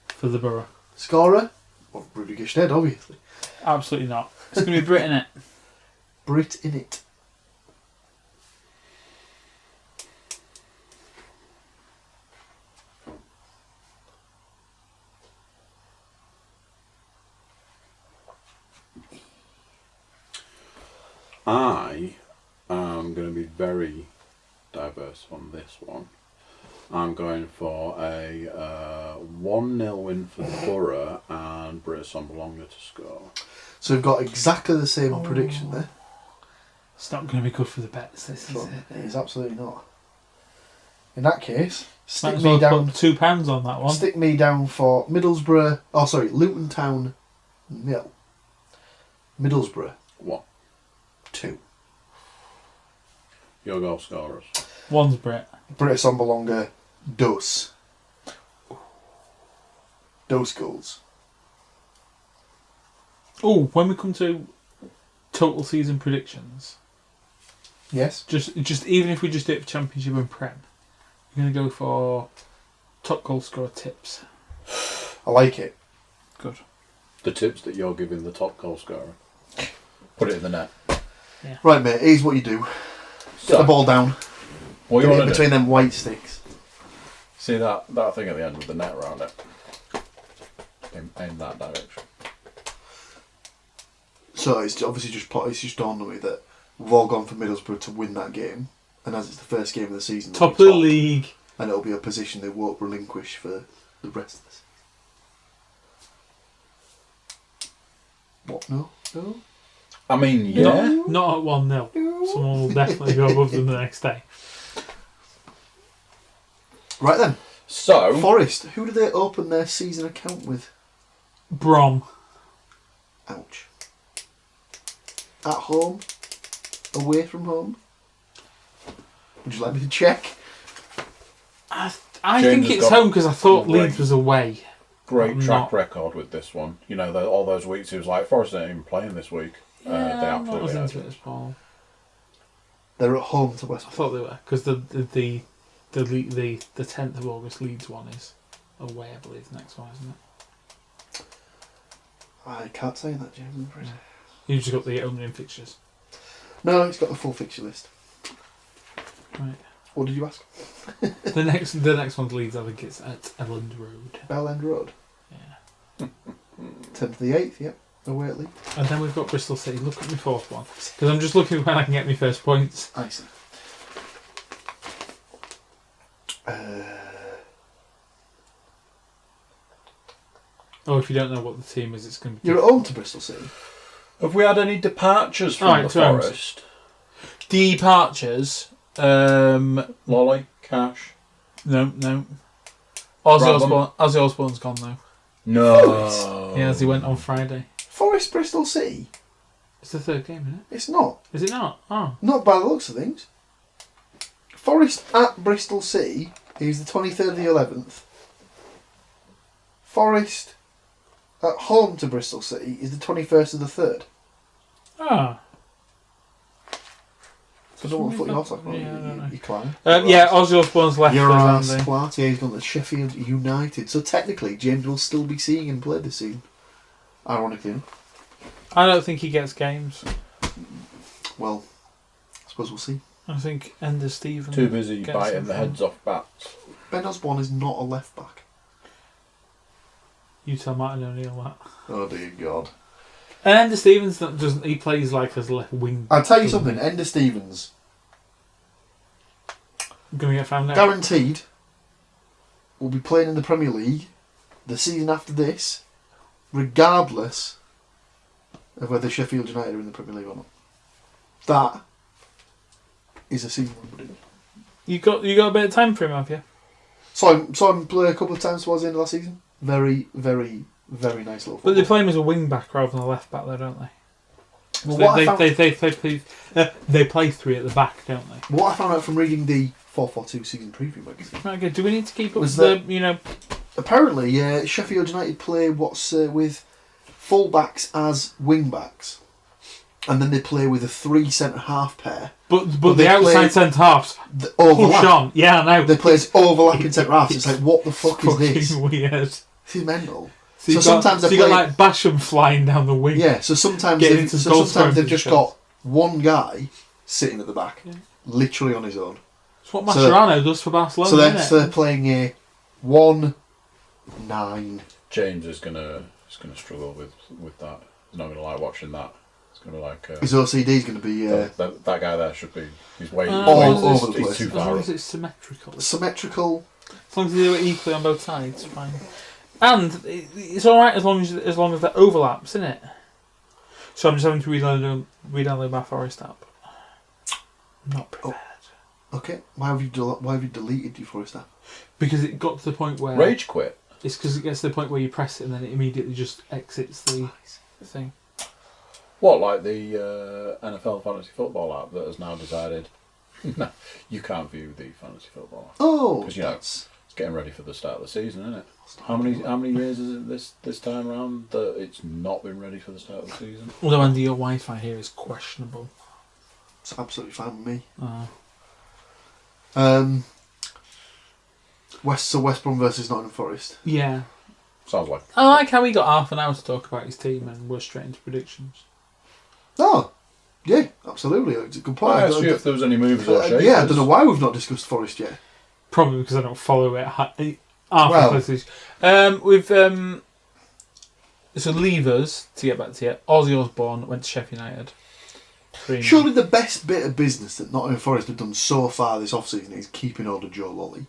for the Borough. Scorer? Well, Rudy Gestede, obviously. Absolutely not. It's going to be Brit in it. Brit in it. I am going to be very diverse on this one. I'm going for a 1-0 win for the Borough and Britt Sombolonga to score. So we've got exactly the same prediction there. It's not going to be good for the bets, this is But it? it is absolutely not. In that case, Might stick as me well down. put £2 on that one. Stick me down for Middlesbrough. Oh, sorry, Luton Town 0. Middlesbrough What? 2. Your goal scorers. One's Brit. British Sombolonga dos. Dos goals. Oh, when we come to total season predictions, Yes. just even if we just do it for Championship and Prem, you're going to go for top goal scorer tips. I like it. Good. The tips that you're giving the top goal scorer. Put it in the net. Yeah. Right, mate, here's what you do. Get So, the ball down. what Get you it want in to between do? them white sticks. See that thing at the end with the net around it? In that direction. So it's obviously just dawned on me that we've all gone for Middlesbrough to win that game, and as it's the first game of the season, they'll Top be of the league. and it'll be a position they won't relinquish for the rest of the season. What? No? No? I mean, yeah. Not at 1-0. Someone will definitely go above them the next day. Right then. So, Forest. Who do they open their season account with? Brom. Ouch. At home? Away from home? Would you like me to check? I James think has it's got home because I thought great- Leeds was away. great I'm track not- record with this one. You know, all those weeks he was like, Forest ain't even playing this week. They I'm not absolutely as had. into it as Paul. They're at home to West I thought they were because the 10th of August Leeds one is away. I believe the next one, isn't it? I can't say that, James. I'm afraid. You just got the opening fixtures. No, it's got the full fixture list. Right. What did you ask? The next one's Leeds. I think it's at Elland Road. Bell End Road. Yeah. 10th to the 8th, yep. Away at Leeds. And then we've got Bristol City. Look at my fourth one because I'm just looking when I can get my first points. I see. Oh, if you don't know what the team is, it's going to be. You're at home to Bristol City. Have we had any departures from Alright, the terms. Forest? Departures. Lolly, Cash. No. Radlin. Ozzy Osbourne's gone though. No. Yeah, as he went on Friday. Forest Bristol City? It's the third game, isn't It's not. it? Is it not? Oh. Not by the looks of things. Forest at Bristol City is the 23rd of the 11th. Forest at home to Bristol City is the 21st of the 3rd. Ah. So I don't want to put your horse off, Yeah, I don't know. you climb. Yeah, Ozzy Osbourne's left Your us, ass hasn't he? twat. Yeah, he's gone to Sheffield United. So technically, James will still be seeing him play this season. Ironically. I don't think he gets games. Well, I suppose we'll see. I think Ender Stephen. Too busy gets biting some the fun. heads off bats. Ben Osborne is not a left back. You tell Martin O'Neill that. Oh dear God. And Ender Stevens doesn't. He plays like as left wing. I'll tell you doesn't something. Ender Stevens, he? Gonna get found out. guaranteed, will be playing in the Premier League the season after this, regardless of whether Sheffield United are in the Premier League or not. That is a season one prediction. You got a bit of time for him, have you? Saw him play a couple of times towards the end of last season. Very, very, very nice little football. But they play him as a wing back rather than a left back, though, don't they? Well, They play three at the back, don't they? What I found out from reading the 442 season preview magazine. Okay, do we need to keep up Was with that- Apparently, Sheffield United play with full-backs as wing-backs. And then they play with a 3 centre-half pair. But the outside centre halves Overlap. push on. Yeah, I know. They play as overlapping centre-halves. It's like, what the fuck is this? Fucking weird. This is mental. So sometimes you got like Basham flying down the wing. Yeah, so sometimes they've just got one guy sitting at the back, literally on his own. It's what Mascherano does for Barcelona, so isn't it? they're playing a 1-9. James is gonna struggle with that. He's not gonna like watching that. It's gonna be like his OCD is going to be that guy there should be. He's way all over the he's place. too As far long up. as it's symmetrical. Symmetrical. As long as they do it equally on both sides, it's fine. And it's alright as long as that overlaps, isn't it? So I'm just having to redownload my Forest app. I'm not prepared. Okay, why have you deleted your Forest app? Because it got to the point where... Rage quit. It's because it gets to the point where you press it and then it immediately just exits the thing. What, like the NFL fantasy football app that has now decided no, you can't view the fantasy football app. Oh, because it's getting ready for the start of the season, isn't it? How many years is it this time around that it's not been ready for the start of the season? Although Andy, your Wi-Fi here is questionable. It's absolutely fine with me. Oh. West Brom versus Nottingham Forest. Yeah. Sounds like. I like how he got half an hour to talk about his team and we're straight into predictions. Oh, yeah, absolutely. It's a good point. I asked you if there was any moves or shakers. Yeah, I don't know why we've not discussed Forest yet. Probably because I don't follow it closely. With so leavers to get back to you. Ozzy Osbourne went to Sheffield United. Surely the best bit of business that Nottingham Forest have done so far this off-season is keeping hold of Joe Lolly.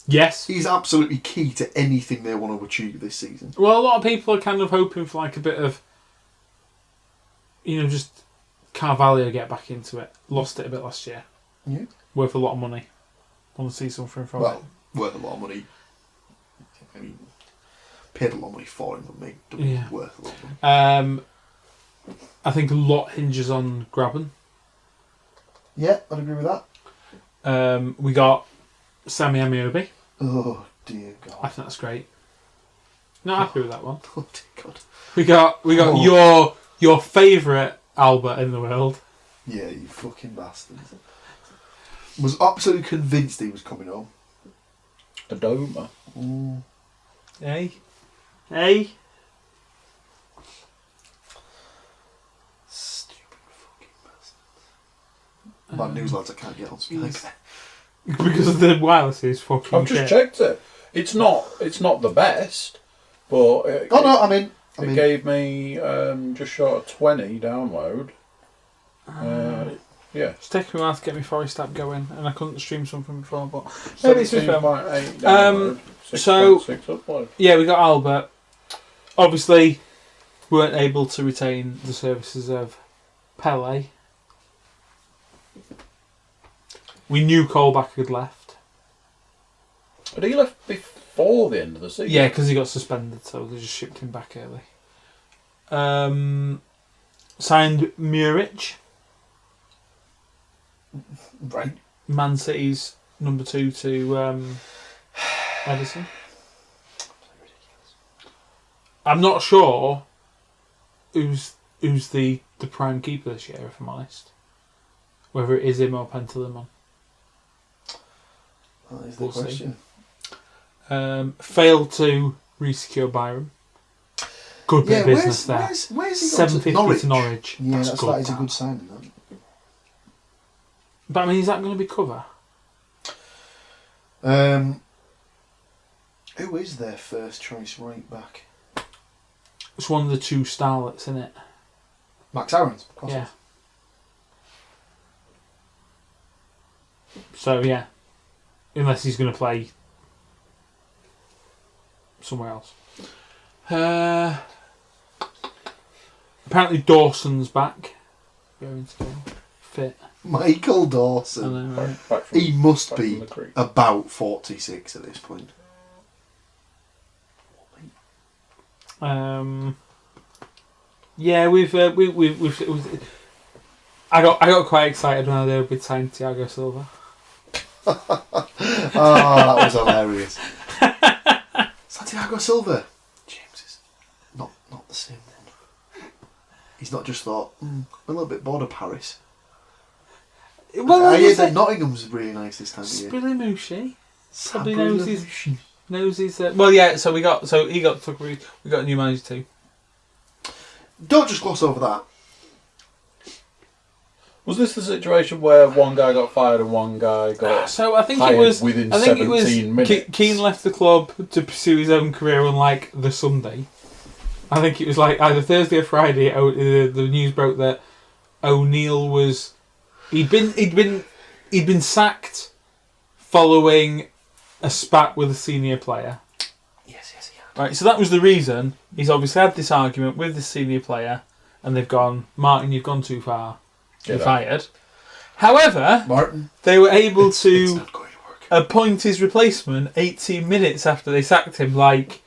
Yes. He's absolutely key to anything they want to achieve this season. Well, a lot of people are kind of hoping for like a bit of, just Carvalho get back into it. Lost it a bit last year. Yeah. Worth a lot of money. Want to see something from it. Worth a lot of money. I mean, paid a lot of money for him, but worth a lot of money. I think a lot hinges on Graben. Yeah, I'd agree with that. We got Sammy Amiobi. Oh dear God! I think that's great. Not happy with that one. Oh dear God! We got your favourite Albert in the world. Yeah, you fucking bastard. Was absolutely convinced he was coming home. Adoma. Hey. Stupid fucking bastard. Bad news, lads. I can't get on Skype. Because of the wireless is fucking I've just checked it. It's not the best, but it gave me just short of 20 download. Yeah. It's taken me a while to get my Forest app going, and I couldn't stream something before, but maybe it's been yeah, we got Albert. Obviously, we weren't able to retain the services of Pele. We knew Colback had left. But he left before the end of the season. Yeah, because he got suspended, so they just shipped him back early. Signed Muric. Right. Man City's number 2 to Edison. I'm not sure who's the prime keeper this year, if I'm honest. Whether it is him or Pantilimon. That is the question. Failed to re-secure Byram. Good bit of business there. Where's he $750 to Norwich. Yeah, that is a good signing. That. But I mean, is that going to be cover? Who is their first choice right back? It's one of the two starlets, isn't it? Max Aarons, of course. Yeah. So yeah, unless he's going to play somewhere else. Apparently Dawson's back. Going to go fit. Michael I Dawson. know, right? Back from, He must back be from the creek. about 46 at this point. Yeah, we've I got quite excited when I heard we'd signed Thiago Silva. Oh, that was hilarious. Santiago Silva. James is not the same one. He's not just thought, I'm a little bit bored of Paris. Well, I hear that Nottingham's really nice this time of year. Billy Mouchy probably Sabri knows his. Well, yeah. So we got we got a new manager too. Don't just gloss over that. Was this the situation where one guy got fired and one guy got So I think hired it was within I think 17 it was minutes? Keane left the club to pursue his own career, unlike the Sunday. I think it was like either Thursday or Friday. The news broke that O'Neill was he'd been sacked following a spat with a senior player. Yes, he had. Right, so that was the reason. He's obviously had this argument with the senior player, and they've gone, Martin, you've gone too far. You're fired. However, Martin, they were able it's to not going to work. appoint his replacement 18 minutes after they sacked him. Like,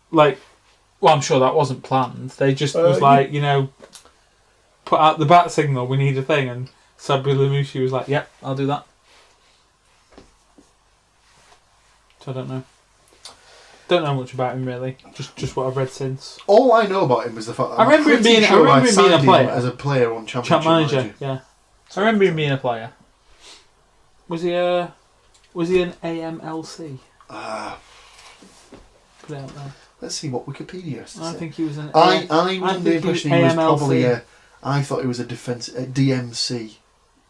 well, I'm sure that wasn't planned. They just was like, put out the bat signal. We need a thing, and Sabri Lamouchi was like, "Yep, I'll do that." So I don't know. Don't know much about him really. Just what I've read since. All I know about him is the fact that I remember him being a player. as a player on Championship Champ manager. Yeah. I remember him being a player. Was he an AMLC? Put it out there. Let's see what Wikipedia has to I say. think he was an. I was the impression he was probably AMLC. I thought he was a DMC.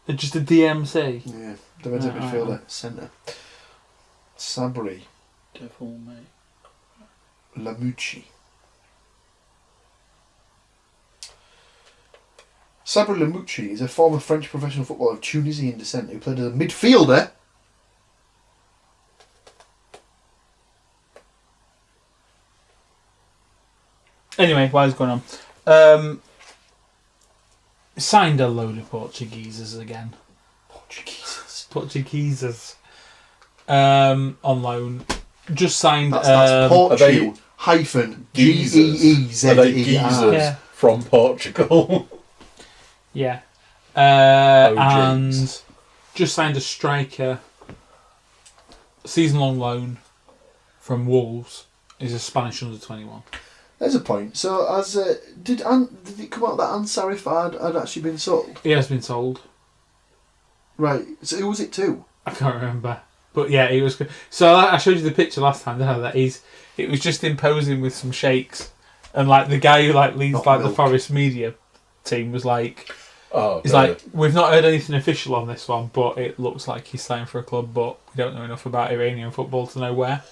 Just a DMC. Yeah, defensive midfielder, centre. Sabri Devil, mate. Lamouchi. Sabri Lamouchi is a former French professional footballer of Tunisian descent who played as a midfielder. Anyway, while he's going on, signed a load of Portugueses again. Portugueses. On loan. Just signed. That's Portugal hyphen Geezers. Are they Geezers. Yeah. from Portugal? Yeah. Oh, And jeez. just signed a striker. Season-long loan from Wolves. He's a Spanish under-21. There's a point. So, did it come out that Ansari Fard had actually been sold? He has been sold. Right. So who was it to? I can't remember. But yeah, he was. So I showed you the picture last time, didn't I? That it was just imposing with some shakes, and like the guy who leads Not the milk. Forest media team was like, Oh, he's like, we've not heard anything official on this one, but it looks like he's signed for a club, but we don't know enough about Iranian football to know where.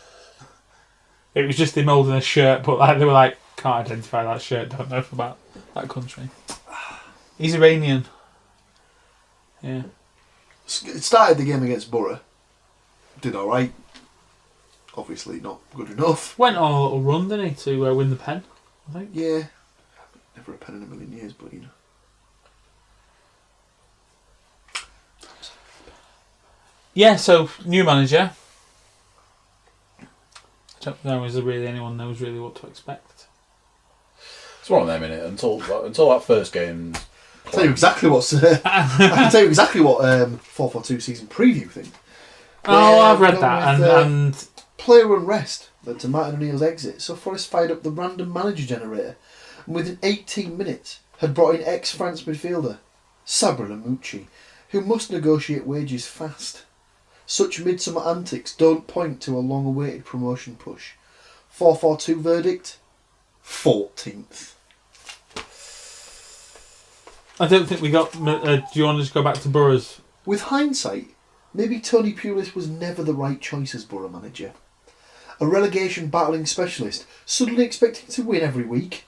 It was just him holding a shirt, but they were like, can't identify that shirt, don't know about that country. He's Iranian. Yeah. It started the game against Borough. Did alright. Obviously not good enough. Went on a little run, didn't he, to win the pen, I think. Yeah. Never a pen in a million years, but you know. Yeah, so new manager. I don't know if really anyone knows really what to expect. It's one of them, innit? Until that first game. I'll tell you exactly what's. I can tell you exactly what 442 season preview thing. Oh, I've read gone that, with, and player unrest led to Martin O'Neill's exit, so Forest fired up the random manager generator, and within 18 minutes had brought in ex-France midfielder Sabri Lamouchi, who must negotiate wages fast. Such midsummer antics don't point to a long-awaited promotion push. 442 verdict: 14th. I don't think we got. Do you want to just go back to Borough's? With hindsight, maybe Tony Pulis was never the right choice as Borough manager. A relegation battling specialist, suddenly expecting to win every week.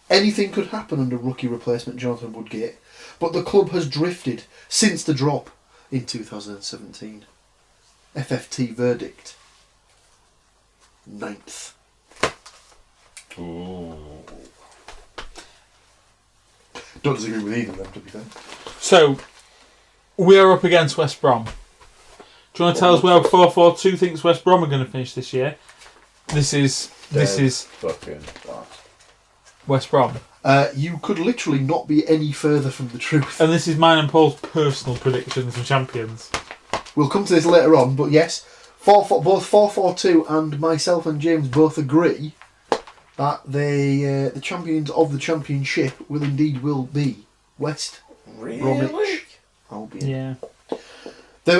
Anything could happen under rookie replacement Jonathan Woodgate, but the club has drifted since the drop in 2017. FFT verdict: 9th. Ooh. Don't disagree with either of them, to be fair. So, we are up against West Brom. Do you want to tell us where 442 thinks West Brom are going to finish this year? This is fucking bad. West Brom. You could literally not be any further from the truth. And this is mine and Paul's personal predictions for champions. We'll come to this later on, but yes, both 442 and myself and James both agree that the champions of the championship will be West Bromwich Albion. Yeah. They've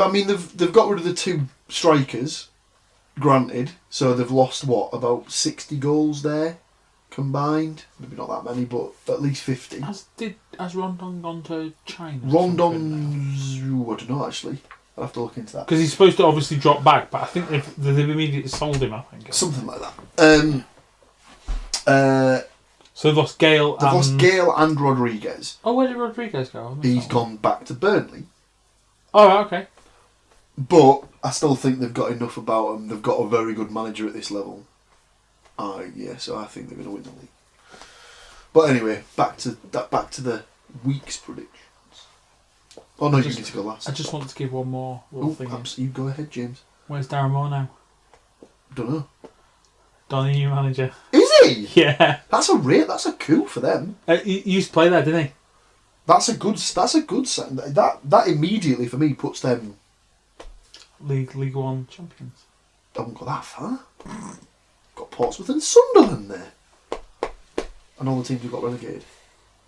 got rid of the two strikers, granted, so they've lost about 60 goals there combined. Maybe not that many, but at least 50. Has Rondon gone to China? Rondon's, I don't know actually. I'll have to look into that. Because he's supposed to obviously drop back, but I think they've immediately sold him, I think. Something like that. So they've lost Gale and Rodriguez. Oh, where did Rodriguez go? He's gone back to Burnley. Oh, right, okay. But I still think they've got enough about them. They've got a very good manager at this level. So I think they're going to win the league. But anyway, back to the week's predictions. Oh no, you need to go last. I just want to give one more little thing. You go ahead, James. Where's Darren Moore now? Don't know. Donny, new manager. Is he? Yeah. That's a coup for them. He used to play there, didn't he? That's a good sign. That immediately for me puts them League One champions. Haven't got that far. Got Portsmouth and Sunderland there, and all the teams who got relegated,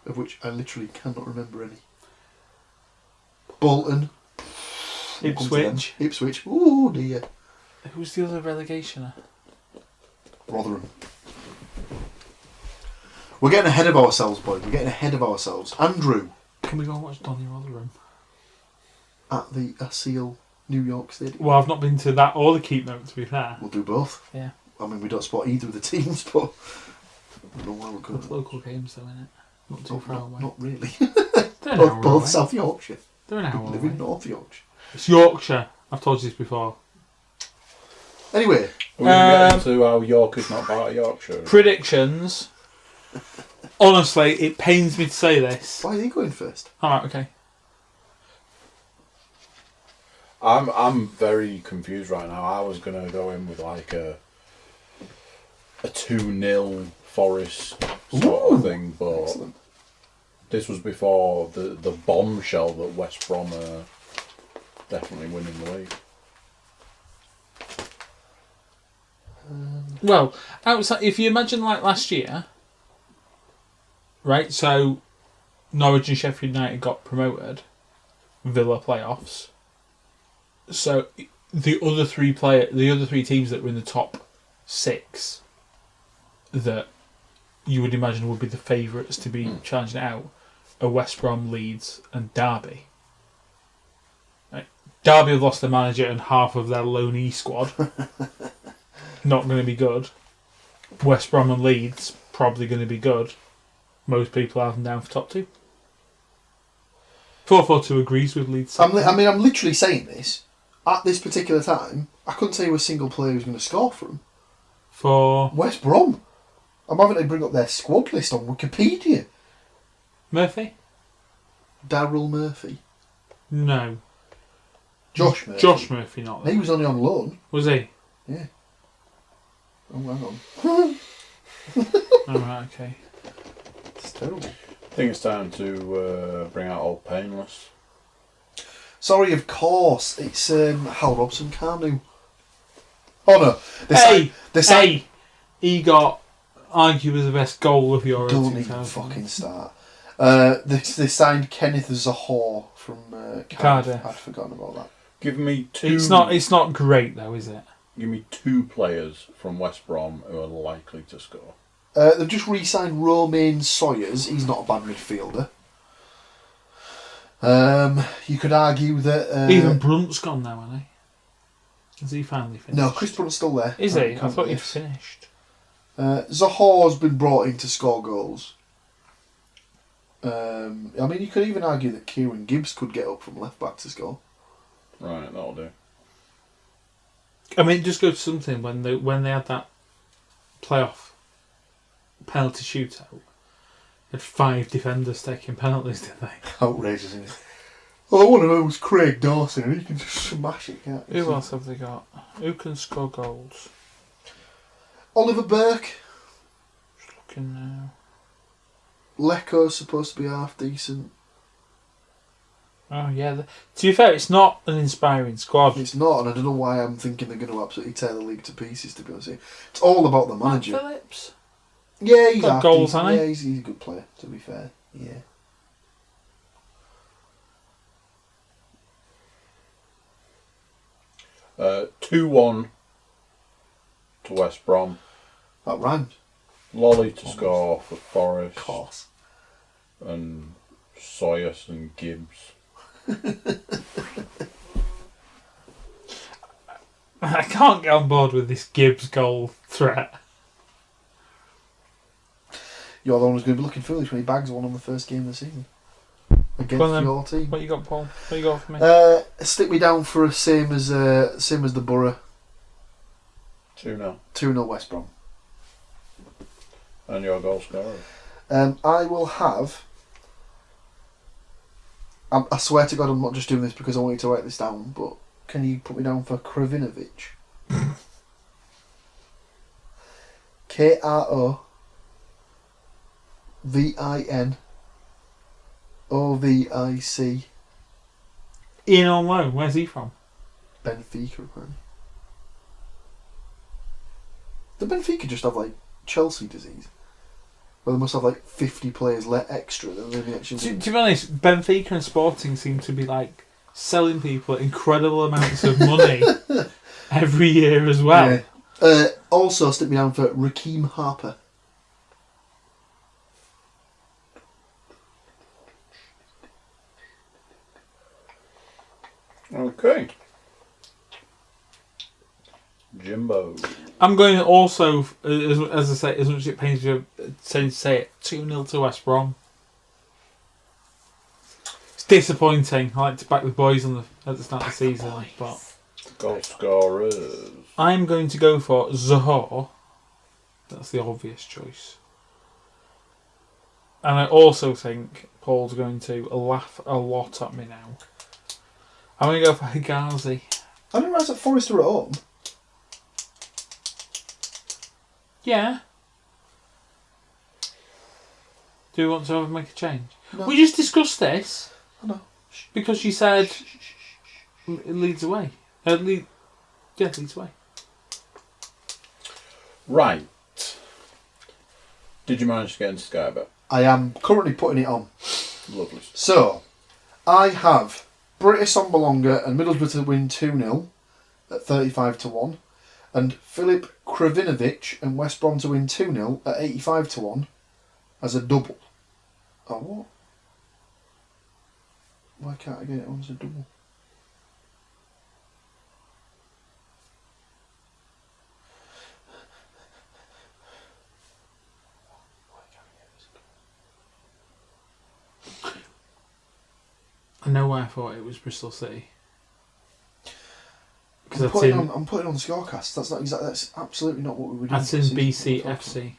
of which I literally cannot remember any. Bolton, Ipswich. Ooh dear. Who's the other relegationer? Rotherham. We're getting ahead of ourselves, boys. We're getting ahead of ourselves. Andrew. Can we go and watch Donny Rotherham? At the Seal New York Stadium. Well, I've not been to that or the Keep Note, to be fair. We'll do both. Yeah. I mean, we don't support either of the teams, but I don't know why we're going. It's local games, though, isn't it? Not too far away. Not really. They're an hour both away. South Yorkshire. They're an hour We live away. in North Yorkshire. It's Yorkshire. I've told you this before. Anyway. We're going to get into how York is not part of Yorkshire. Predictions. Honestly, it pains me to say this. Why are you going first? Alright, okay. I'm very confused right now. I was going to go in with like a 2-0 Forest sort of thing, but Excellent. this was before the bombshell that West Brom are definitely winning the league. Well, outside, if you imagine like last year, right? So Norwich and Sheffield United got promoted, Villa playoffs. So the other three teams that were in the top 6 that you would imagine would be the favourites to be challenging it out are West Brom, Leeds, and Derby. Right. Derby have lost their manager and half of their Lone E squad. Not going to be good. West Brom and Leeds probably going to be good. Most people have them down for top 2. 442 agrees with Leeds. I'm literally saying this. At this particular time, I couldn't tell you a single player who's going to score for them. For West Brom. I'm having to bring up their squad list on Wikipedia. Murphy? Daryl Murphy. No. Josh Murphy. Josh Murphy, not He there. was only on loan. Was he? Yeah. Oh, hang on. Oh, right, okay. It's terrible. I think it's time to bring out Old Painless. Sorry, of course. It's Hal Robson-Kanu. Oh no. He got arguably the best goal of Euro Don't 2000. even fucking start. They signed Kenneth Zahor from Cardiff. I'd forgotten about that. Give me 2. It's not great though, is it? Give me 2 players from West Brom who are likely to score. They've just re-signed Romain Sawyers. He's not a bad midfielder. You could argue that Even Brunt's gone now, hasn't he? Has he finally finished? no, Chris Brunt's still there. Is he? I thought he'd Yes. finished. Zahor's been brought in to score goals. You could even argue that Kieran Gibbs could get up from left back to score. Right, that'll do. I mean, just go to something when they had that playoff penalty shootout. Had 5 defenders taking penalties, didn't they? Outrageous, isn't it? Well, one of them was Craig Dawson, and he can just smash it, can't he? Who else have they got? Who can score goals? Oliver Burke. Just looking now. Lecco's supposed to be half decent. Oh, yeah. To be fair, it's not an inspiring squad. It's not, and I don't know why I'm thinking they're going to absolutely tear the league to pieces, to be honest. It's all about the manager. Matt Phillips? Yeah, he's got half goals, decent. hasn't he? Yeah, he's a good player, to be fair. Yeah. 2-1 to West Brom. That rhymed. Lolly to score for Forest. Of course. And Sawyers and Gibbs. I can't get on board with this Gibbs goal threat. You're the one who's going to be looking foolish when he bags one on the first game of the season. Against on, your team. What you got, Paul? What you got for me? Stick me down for a same as the Borough. 2-0. 2-0 West Brom. And your goal scorer? I will have... I swear to God I'm not just doing this because I want you to write this down, but can you put me down for Krovinovic? Krovinovic. Ian on loan. Where's he from? Benfica, apparently. Did Benfica just have like Chelsea disease? Well, they must have like 50 players extra than they actually. To be honest, Benfica and Sporting seem to be like selling people incredible amounts of money every year as well. Yeah. Also, stick me down for Raheem Harper. Okay. Jimbo. I'm going to also, as I say, as much as it pains you to say it, 2-0 to West Brom. It's disappointing. I like to back the boys at the start of the season, but Goal scorers. I'm going to go for Zaha. That's the obvious choice. And I also think Paul's going to laugh a lot at me now. I'm going to go for Higazi. I didn't realise that Forest were at home. Yeah. Do we want to make a change? No. We just discussed this. I know. Because you said it leads away. Leads away. Right. Did you manage to get into Sky Bet? I am currently putting it on. Lovely. So, I have British Sombalonga and Middlesbrough to win 2-0 at 35-1. And Filip Krovinovic and West Brom to win 2-0 at 85-1 as a double. Oh, what? Why can't I get it on as a double? I know why I thought it was Bristol City. I'm putting on Scorecast. That's not exactly. That's absolutely not what we were doing. That's in BCFC.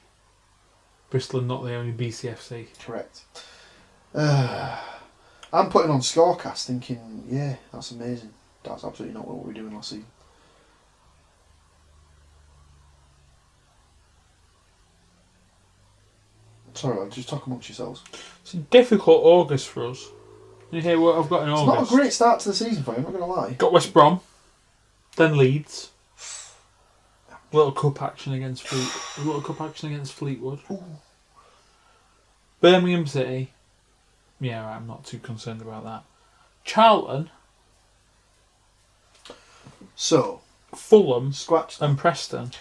Bristol are not the only BCFC. Correct. I'm putting on Scorecast, thinking, yeah, that's amazing. That's absolutely not what we were doing last season. Sorry, I'll just talk amongst yourselves. It's a difficult August for us. You hear what I've got in It's August? not a great start to the season for you, I'm not going to lie. Got West Brom, then Leeds. Little cup action against Fleetwood. Ooh. Birmingham City. Yeah, I'm not too concerned about that. Charlton. So, Fulham. scratch that. And Preston.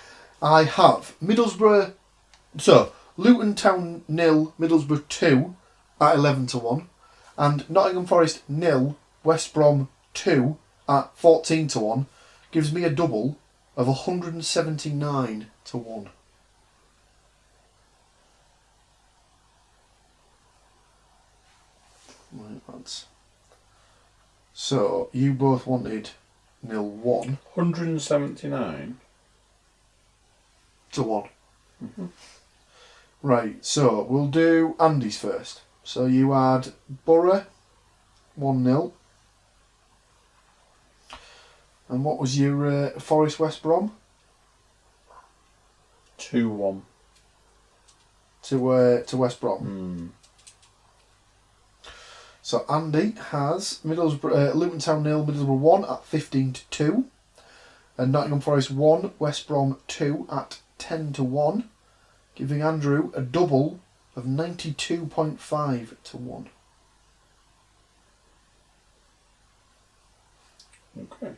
I have Middlesbrough. So, Luton Town 0, Middlesbrough 2 at 11-1. And Nottingham Forest 0, West Brom 2 at 14-1. Gives me a double of 179-1. Right, lads. So, you both wanted 0-1 179. to 1. Mm-hmm. Right, so we'll do Andy's first. So you had Borough 1-0. And what was your Forest West Brom? 2-1. To West Brom. So Andy has Luton Town 0, Middlesbrough 1 at 15-2. And Nottingham Forest 1, West Brom 2 at 10-1. Giving Andrew a double of 92.5-1. Okay.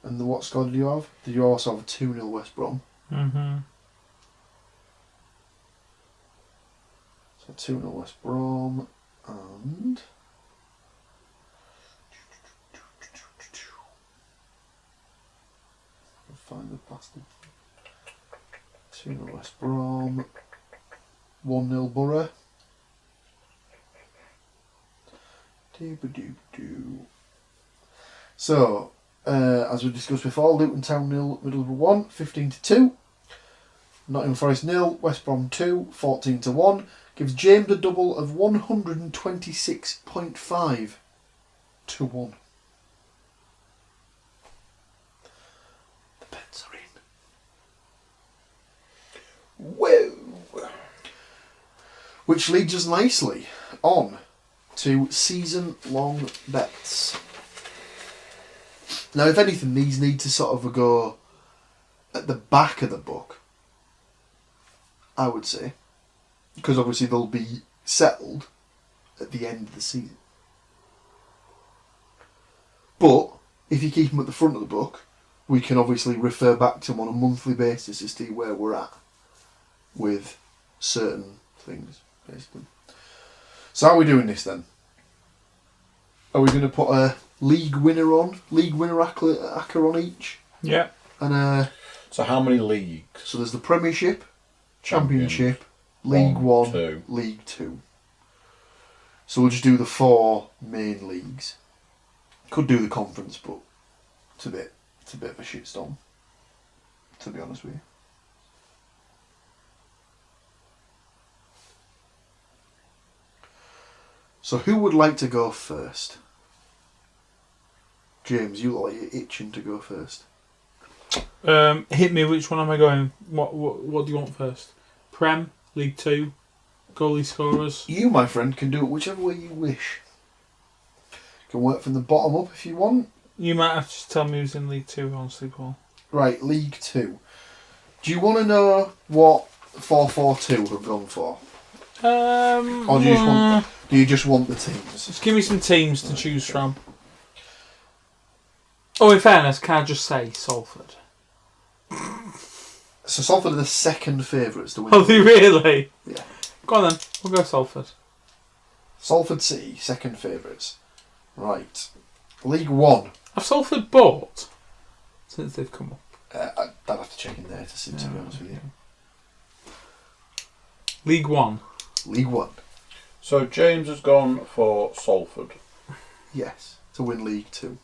And what score did you have? Did you also have a 2-0 West Brom? Mm-hmm. So 2-0 West Brom and... I'll find the bastard. 2-0 West Brom. 1-0 Borough. Doo-ba-doo-doo. So, as we discussed before, Luton Town 0, Middlesbrough 1, 15-2. Nottingham Forest 0, West Brom 2, 14-1. Gives James a double of 126.5-1. The bets are in. Whoa! Which leads us nicely on to season-long bets. Now, if anything, these need to sort of go at the back of the book, I would say. Because obviously they'll be settled at the end of the season. But, if you keep them at the front of the book, we can obviously refer back to them on a monthly basis as to where we're at with certain things, basically. So how are we doing this then? Are we going to put a league winner acca on each? Yeah. And So how many leagues? so there's the Premiership, Championship, League One, 2. League 2. So we'll just do the 4 main leagues. Could do the conference, but it's a bit of a shitstorm, to be honest with you. So who would like to go first? James, you look like you're itching to go first. Hit me. Which one am I going? What do you want first? Prem, League 2, goalie scorers. You, my friend, can do it whichever way you wish. You can work from the bottom up if you want. You might have to tell me who's in League 2, honestly, Paul. Right, League 2. Do you want to know what 4-4-2 have gone for? Or do you just want the teams? Just give me some teams to choose from. Oh, in fairness, can I just say Salford? So Salford are the second favourites to win. Oh, they really? Yeah. Go on then, we'll go Salford. Salford City, second favourites. Right. League 1. Have Salford bought since they've come up? I'd have to check in there to see, to be honest with you. League 1. League 1. So James has gone for Salford. Yes, to win League 2.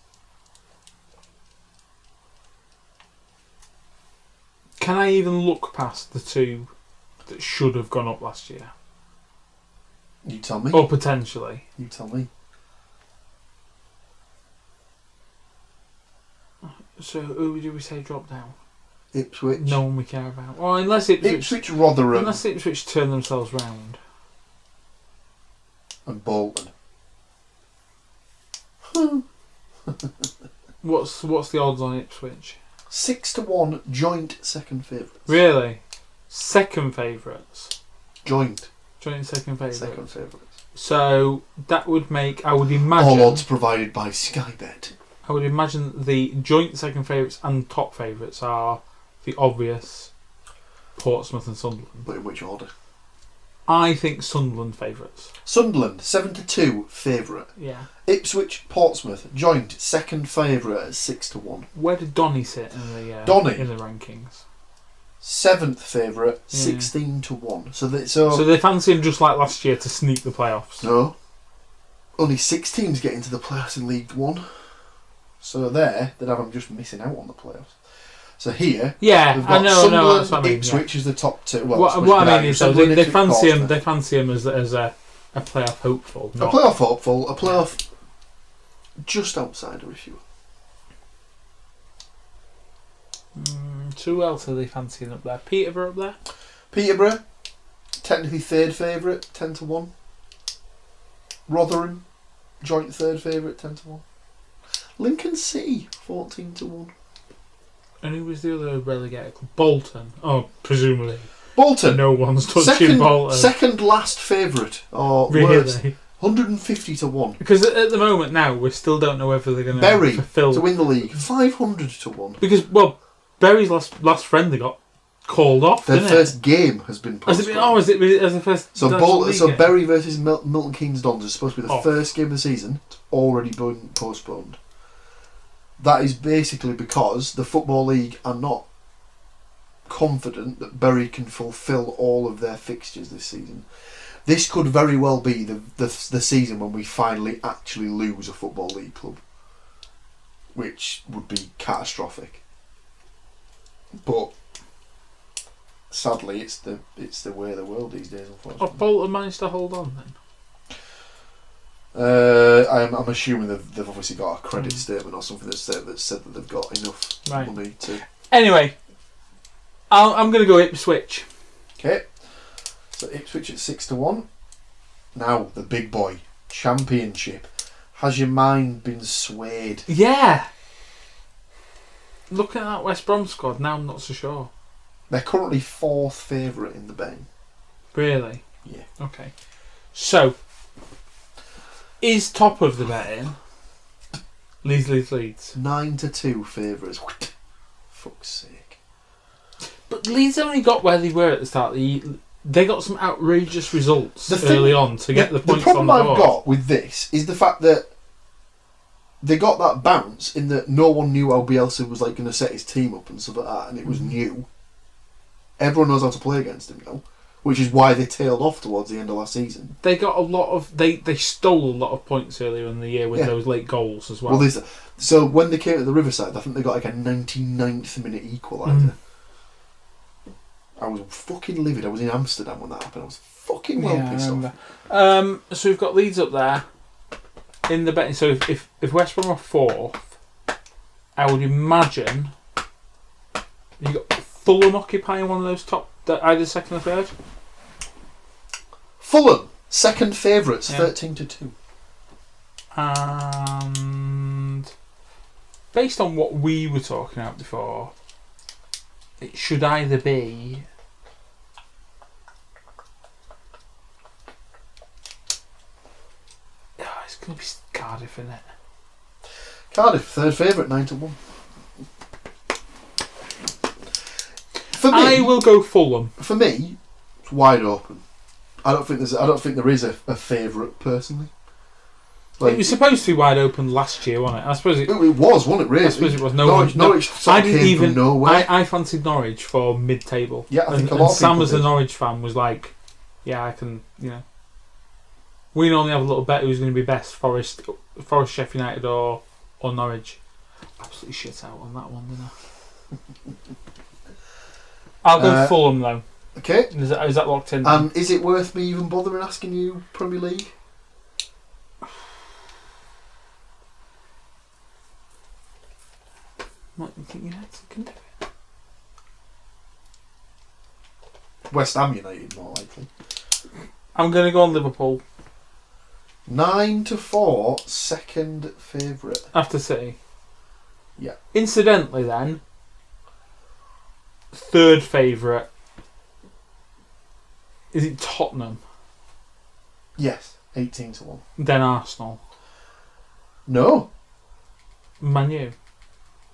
Can I even look past the 2 that should have gone up last year? You tell me. Or potentially. You tell me. So who do we say drop down? Ipswich. No one we care about. Well, unless Ipswich, Rotherham. Unless Ipswich turn themselves round. And Bolton. What's the odds on Ipswich? 6-1 joint second favourites. Really? Second favourites? Joint Second favourites. second favourites. So that would make, I would imagine... All odds provided by Skybet. I would imagine the joint second favourites and top favourites are the obvious Portsmouth and Sunderland. But in which order? I think Sunderland favourites. Sunderland, 7-2 favourite. Yeah. Ipswich, Portsmouth, joint second favourite at 6-1. Where did Donny sit in the Donny? in the rankings? 7th favourite, Yeah. 16-1. So they fancy him just like last year to sneak the playoffs. No. Only 6 teams get into the playoffs in League 1. So they'd have them just missing out on the playoffs. So here, Yeah, they've I got know, Sunderland, that's what I mean, Ipswich is the top two. Well, what I mean is, though, Sunderland, they Ipswich, fancy him. Portsmouth. They fancy him as a playoff hopeful. A Not, playoff hopeful, a playoff just outsider, if you will. Who else are they fancying up there? Peterborough up there? Peterborough, technically third favourite, 10-1. Rotherham, joint third favourite, 10-1. Lincoln City, 14-1. And who was the other relegated club? Bolton. Oh, presumably. Bolton, No one's touching Bolton. second last favourite, or worse, Really? 150-1. Because at the moment now, we still don't know whether they're going to Bury fulfil... to win the league, 500-1. Because, well, Bury's last friendly got called off, Their didn't first game has been Has postponed. it been? Oh, is it as the first? So national league game? Bury versus Milton Keynes Dons is supposed to be the Oh. first game of the season. It's already been postponed. That is basically because the Football League are not confident that Bury can fulfil all of their fixtures this season. This could very well be the season when we finally actually lose a Football League club, which would be catastrophic. But sadly, it's the way of the world these days, unfortunately. Oh, Bolton managed to hold on then. I'm assuming they've obviously got a credit statement or something that said that they've got enough money to. Anyway, I'm going to go Ipswich. Okay, so Ipswich at 6-1. Now the big boy Championship. Has your mind been swayed? Yeah. Looking at that West Brom squad, now I'm not so sure. They're currently fourth favourite in the betting. Really? Yeah. Okay. So, is top of the betting Leeds? 9-2 favourites. Fuck's sake. But Leeds only got where they were at the start of the year. They got some outrageous results early on to get the points on the board. The problem I've got with this is the fact that they got that bounce in that no one knew how Bielsa was like going to set his team up and stuff like that, and it was new. Everyone knows how to play against him now, which is why they tailed off towards the end of last season. They got a lot of they stole a lot of points earlier in the year with those late goals as well. So when they came to the Riverside, I think they got like a 99th minute equaliser. I was fucking livid. I was in Amsterdam when that happened. I was fucking pissed off. So we've got Leeds up there in the betting. So if West Brom are fourth, I would imagine you got Fulham occupying one of those top, either second or third. Fulham, second favourites, 13-2. And based on what we were talking about before, it should either be it's going to be Cardiff, isn't it? Cardiff, third favourite, 9-1. For me, I will go Fulham. For me, it's wide open. I don't think there is a favourite personally. Like, It was supposed to be wide open last year, wasn't it? I suppose it was, wasn't it? Really? I suppose it was. Norwich I didn't came even. from nowhere. I fancied Norwich for mid-table. Yeah, I think a and lot of Sam, people as a did. Norwich fan, was like, "Yeah, I can." You know, we normally have a little bet who's going to be best: Forest, Sheffield United, or Norwich. Absolutely shit out on that one, didn't I? I'll go Fulham though. Okay. Is that locked in? Is it worth me even bothering asking you Premier League? What, you think United can do it? West Ham United, more likely. I'm going to go on Liverpool 9-4, second favourite. after City. Yeah. Incidentally, then, third favourite. Is it Tottenham? Yes, 18-1. Then Arsenal. No, Man U.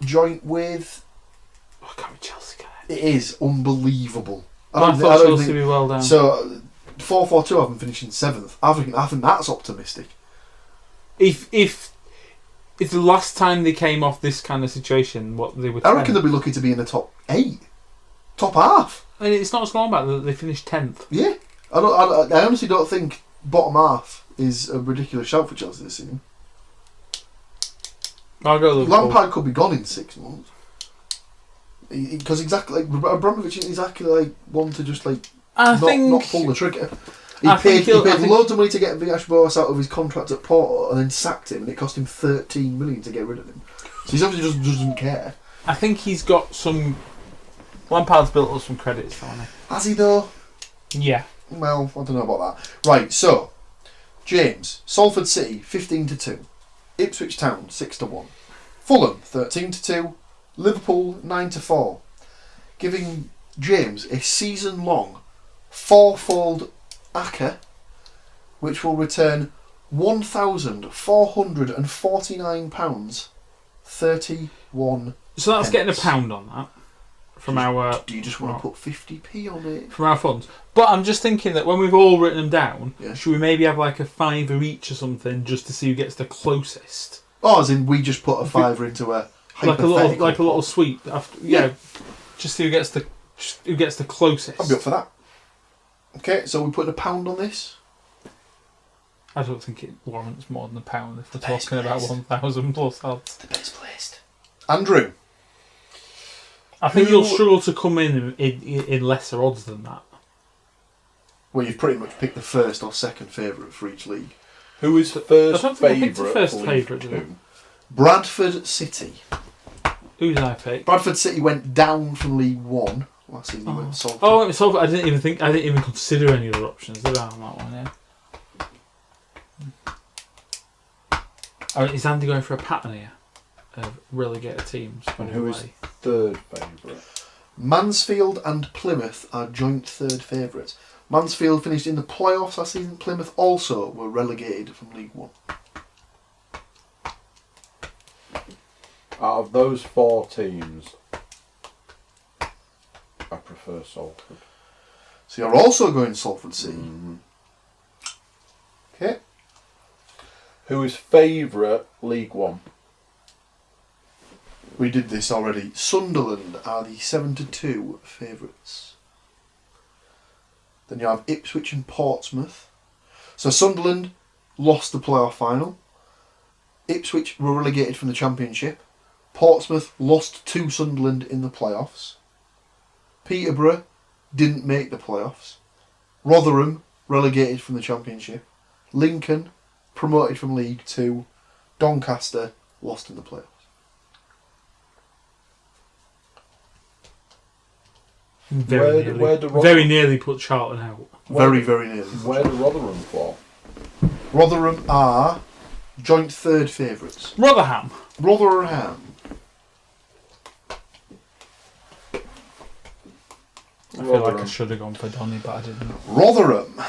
joint with. Oh, can't be Chelsea, can it? It is unbelievable. I thought Chelsea would be well down. So 4-4-2 have them finishing 7th. I think that's optimistic. If it's the last time they came off this kind of situation, what they would. I reckon they'll be lucky to be in the top 8, top half. And it's not as long back that they finished 10th. Yeah, I honestly don't think bottom half is a ridiculous shout for Chelsea this season. I'll go Liverpool. Lampard could be gone in 6 months. Because exactly, like, Abramovich is exactly like one to just like I not think pull the trigger. He I paid think loads of money to get Villas-Boas out of his contract at Porto, and then sacked him, and it cost him 13 million to get rid of him. So he's obviously just doesn't care. I think he's got some. Lampard's built up some credits for me. Has he though? Yeah. Well, I don't know about that. Right, so James, Salford City 15-2, Ipswich Town 6-1, Fulham 13-2, Liverpool 9-4, giving James a season-long fourfold ACCA, which will return £1,449.31. So that's getting a pound on that from our. Do you just want to put 50p on it? From our funds? But I'm just thinking that when we've all written them down, Yeah. should we maybe have like a fiver each or something just to see who gets the closest? Oh, as in we just put a fiver into a hypothetical like a little sweep. After, just see who gets the closest. I'll be up for that. Okay, so we're putting a pound on this. I don't think it warrants more than a pound if we're talking about 1,000 plus odds. The best placed. Andrew. I think you'll struggle to come in lesser odds than that. Well, you've pretty much picked the first or second favourite for each league. Who is I first don't think I picked the favourite? first for favourite, League did I? Two? Bradford City. Who did I pick? Bradford City went down from League One last season. They went to Salford. Oh, so I didn't even consider any other options, did I, on that one? Yeah. Is Andy going for a pattern here of relegated teams? And who is third favourite? Mansfield and Plymouth are joint third favourites. Mansfield finished in the playoffs last season. Plymouth also were relegated from League One. Out of those four teams, I prefer Salford. So you're also going Salford City. Mm-hmm. Okay. Who is favourite League One? We did this already. Sunderland are the 7-2 favourites. Then you have Ipswich and Portsmouth. So Sunderland lost the playoff final. Ipswich were relegated from the Championship. Portsmouth lost to Sunderland in the playoffs. Peterborough didn't make the playoffs. Rotherham relegated from the Championship. Lincoln promoted from League Two. Doncaster lost in the playoffs. Very nearly put Charlton out. Very nearly. Where do Rotherham fall? Rotherham are joint third favourites. Rotherham. Rotherham. I feel like I should have gone for Donny, but I didn't. Rotherham.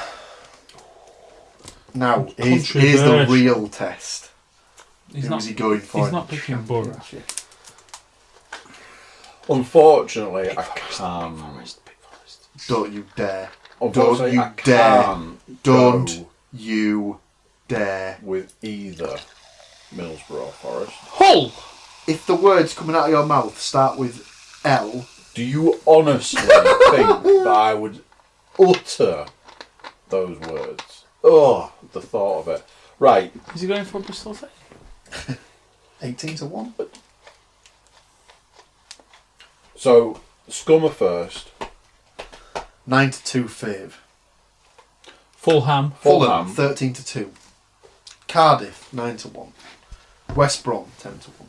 Now, here's the real test. Who's he going for? He's not picking Borough. Unfortunately, I can't. Don't you dare. Don't you dare. Don't you dare. With either Middlesbrough or Forest. Hull! If the words coming out of your mouth start with L... Do you honestly think that I would utter those words? Oh, the thought of it. Right. Is he going for Bristol City? 18-1. So, Scum are first. 9-2 fave. Fulham. 13-2. Cardiff 9-1. West Brom 10-1.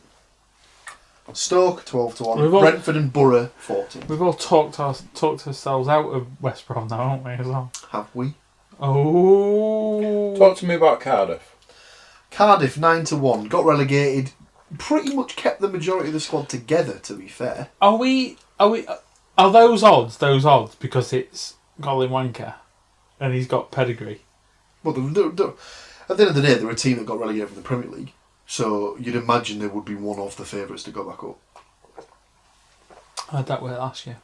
Stoke 12-1. Brentford and Borough 14. We've all talked ourselves out of West Brom now, haven't we, as well? Have we? Oh. Talk to me about Cardiff. Cardiff 9-1. Got relegated. Pretty much kept the majority of the squad together, to be fair. Are those odds because it's Colin Wanker and he's got pedigree? Well, at the end of the day, they're a team that got relegated from the Premier League. So you'd imagine they would be one of the favourites to go back up. I had that way last year.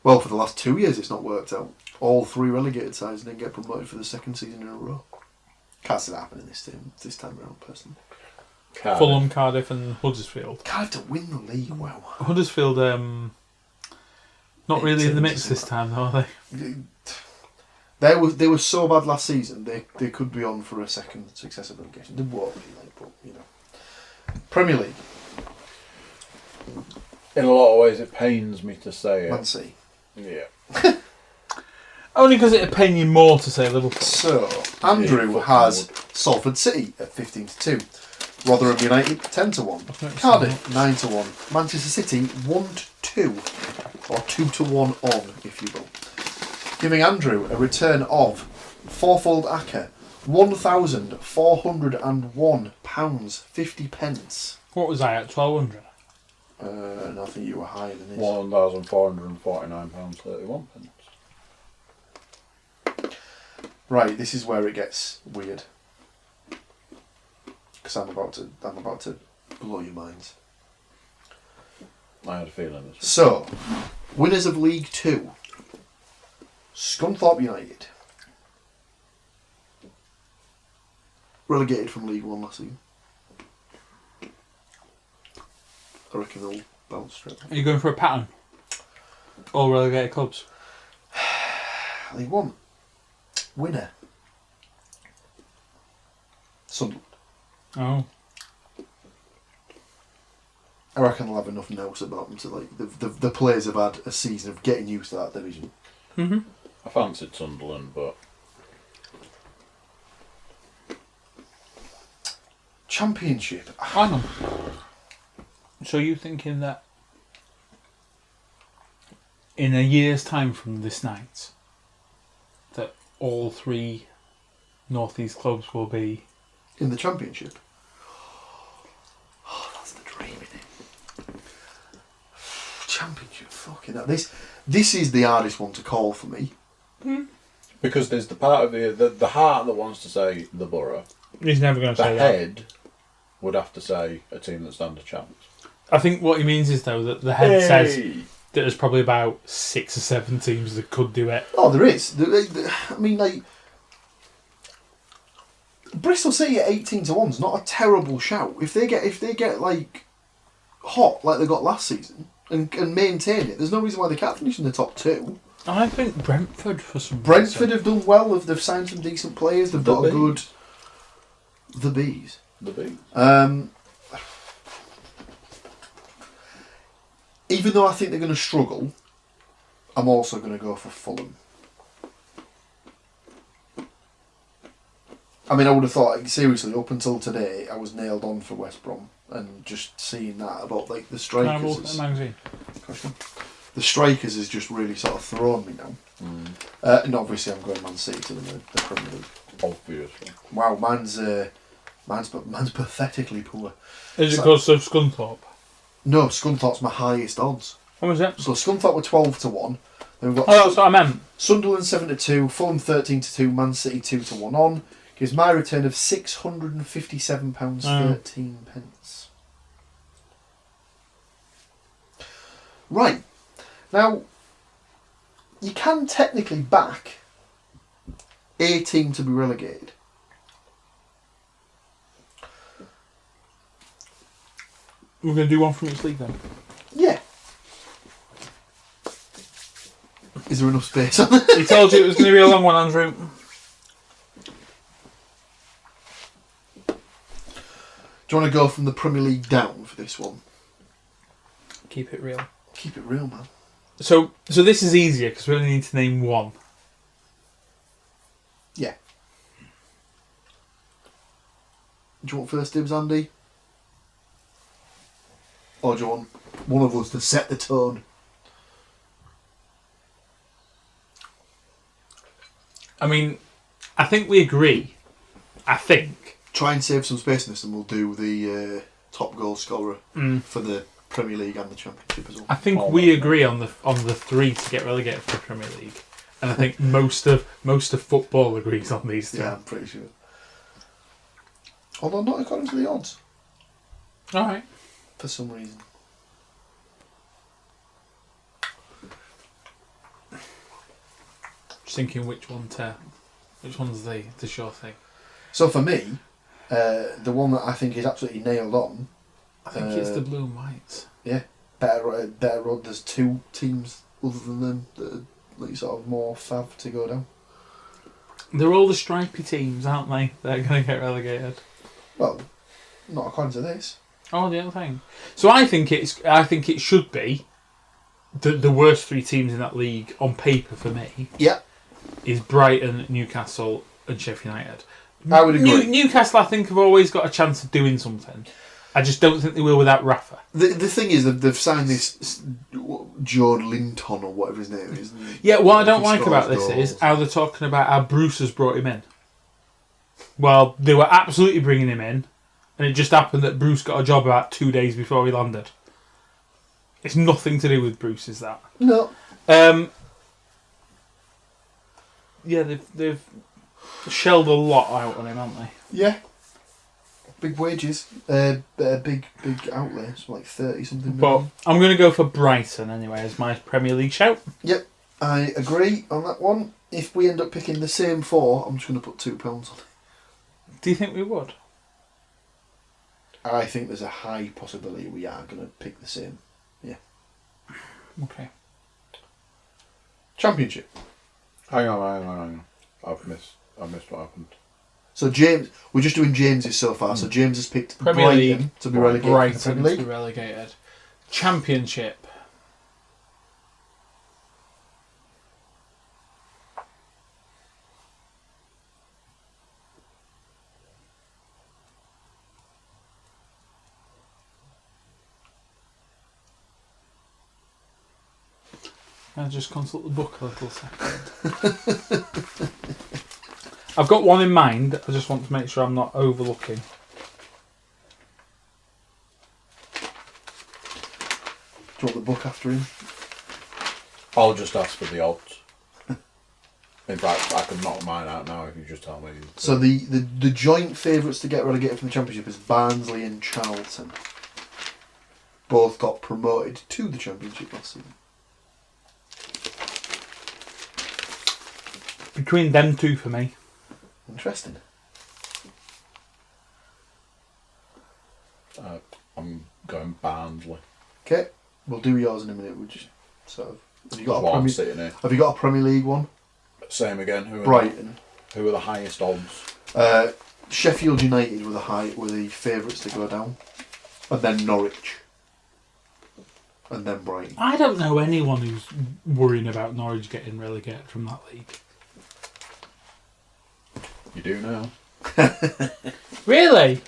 Well, for the last 2 years, it's not worked out. All three relegated sides didn't get promoted for the second season in a row. Can't see that happening this time around, personally. Cardiff. Fulham, Cardiff, and Huddersfield. Cardiff to win the league, wow. Huddersfield, not really in the mix this time, though, are they? They were so bad last season. They could be on for a second successive relegation. They won't be, but Premier League. In a lot of ways, it pains me to say it. Man City. Yeah. Only because it'd pain you more to say Liverpool. So, Andrew has Salford City at 15-2. Rotherham United 10-1. Cardiff 9-1. Manchester City 1-2. Or 2-1 on, if you will. Giving Andrew a return of fourfold acca, £1,401.50. What was I at? 1200? And I think you were higher than this. £1,449.31. Right, this is where it gets weird. Because I'm about to blow your minds. I had a feeling this. So, winners of League 2. Scunthorpe United. Relegated from League 1 last season. I reckon they'll bounce straight back. Are you going for a pattern? All relegated clubs? League 1. Winner. Sunderland. Oh. I reckon they'll have enough notes about them to like the players have had a season of getting used to that division. Mm-hmm. I fancied Sunderland, but Championship. Hang on. So you thinking that in a year's time from this night, that all three North East clubs will be In the Championship. Oh, that's the dream, isn't it? Championship, fucking hell. This is the hardest one to call for me. because there's the part of the heart that wants to say the Borough. He's never going to The say that. head would have to say a team that stands a chance. I think what he means is though that the head says that there's probably about 6 or 7 teams that could do it. Oh, there is. I mean, like Bristol City at 18-1 is not a terrible shout. If they get like hot like they got last season and maintain it, there's no reason why they can't finish in the top 2. I think Brentford for some Brentford reason. have done well. They've signed some decent players. They've got a good. The Bees. The Bees. Even though I think they're going to struggle, I'm also going to go for Fulham. I mean, I would have thought, like, seriously, up until today, I was nailed on for West Brom, and just seeing that about like the strikers. The strikers has just really sort of thrown me now. And obviously, I'm going Man City to the Premier League. Obviously. Wow, man's pathetically poor. Is it because of Scunthorpe? No, Scunthorpe's my highest odds. What was it? So Scunthorpe were 12-1. Then we've got that's what I meant. Sunderland 7-2, Fulham 13-2, Man City 2-1 on. Gives my return of £657.13. Right. Now, you can technically back a team to be relegated. We're going to do one from each league then. Yeah. Is there enough space on it? He told you it was going to be a long one, Andrew. Do you want to go from the Premier League down for this one? Keep it real. Keep it real, man. So this is easier because we only need to name one. Yeah. Do you want first dibs, Andy? Or do you want one of us to set the tone? I mean, I think we agree. I think. Try and save some space in this, and we'll do the top goal scorer for the Premier League and the Championship as well. I think we agree on the 3 to get relegated for the Premier League, and I think most of football agrees on these 2. Yeah, I'm pretty sure. Although not according to the odds, All right. for some reason. Just thinking which one's the sure thing. So for me, the one that I think is absolutely nailed on. I think it's the blue and whites. Yeah, better road. There's 2 teams other than them that are like sort of more fav to go down. They're all the stripy teams, aren't they? They're going to get relegated. Well, not according to this. Oh, the other thing. So I think it should be the worst 3 teams in that league on paper for me. Yeah. Is Brighton, Newcastle, and Sheffield United. I would agree. Newcastle, I think, have always got a chance of doing something. I just don't think they will without Rafa. The thing is, they've signed this Joe Linton or whatever his name is. Yeah, what I don't like about this is how they're talking about how Bruce has brought him in. Well, they were absolutely bringing him in, and it just happened that Bruce got a job about 2 days before he landed. It's nothing to do with Bruce, is that? No. Yeah, they've shelled a lot out on him, haven't they? Yeah. Big wages. Big outlays, like 30 something But million. I'm going to go for Brighton anyway as my Premier League shout. Yep, I agree on that one. If we end up picking the same 4, I'm just going to put £2 on it. Do you think we would? I think there's a high possibility we are going to pick the same. Yeah. Okay. Championship. Hang on. I've missed what happened. So James, we're just doing James's so far. So James has picked Premier Brighton League to be relegated. Brighton Premier to League. be relegated. Championship. I'll just consult the book a little second. I've got one in mind. I just want to make sure I'm not overlooking. Do you want the book after him? I'll just ask for the odds. In fact, I could knock mine out now if you just tell me. So the joint favourites to get relegated from the Championship is Barnsley and Charlton. Both got promoted to the Championship last season. Between them two for me. Interesting. I'm going Barnsley. Okay, we'll do yours in a minute. We'll just sort of. Have you got That's a why I'm Premier? sitting here. Have you got a Premier League one? Same again. Who Brighton. Who are the highest odds? Sheffield United were the favourites to go down, and then Norwich, and then Brighton. I don't know anyone who's worrying about Norwich getting relegated from that league. You do now. Really?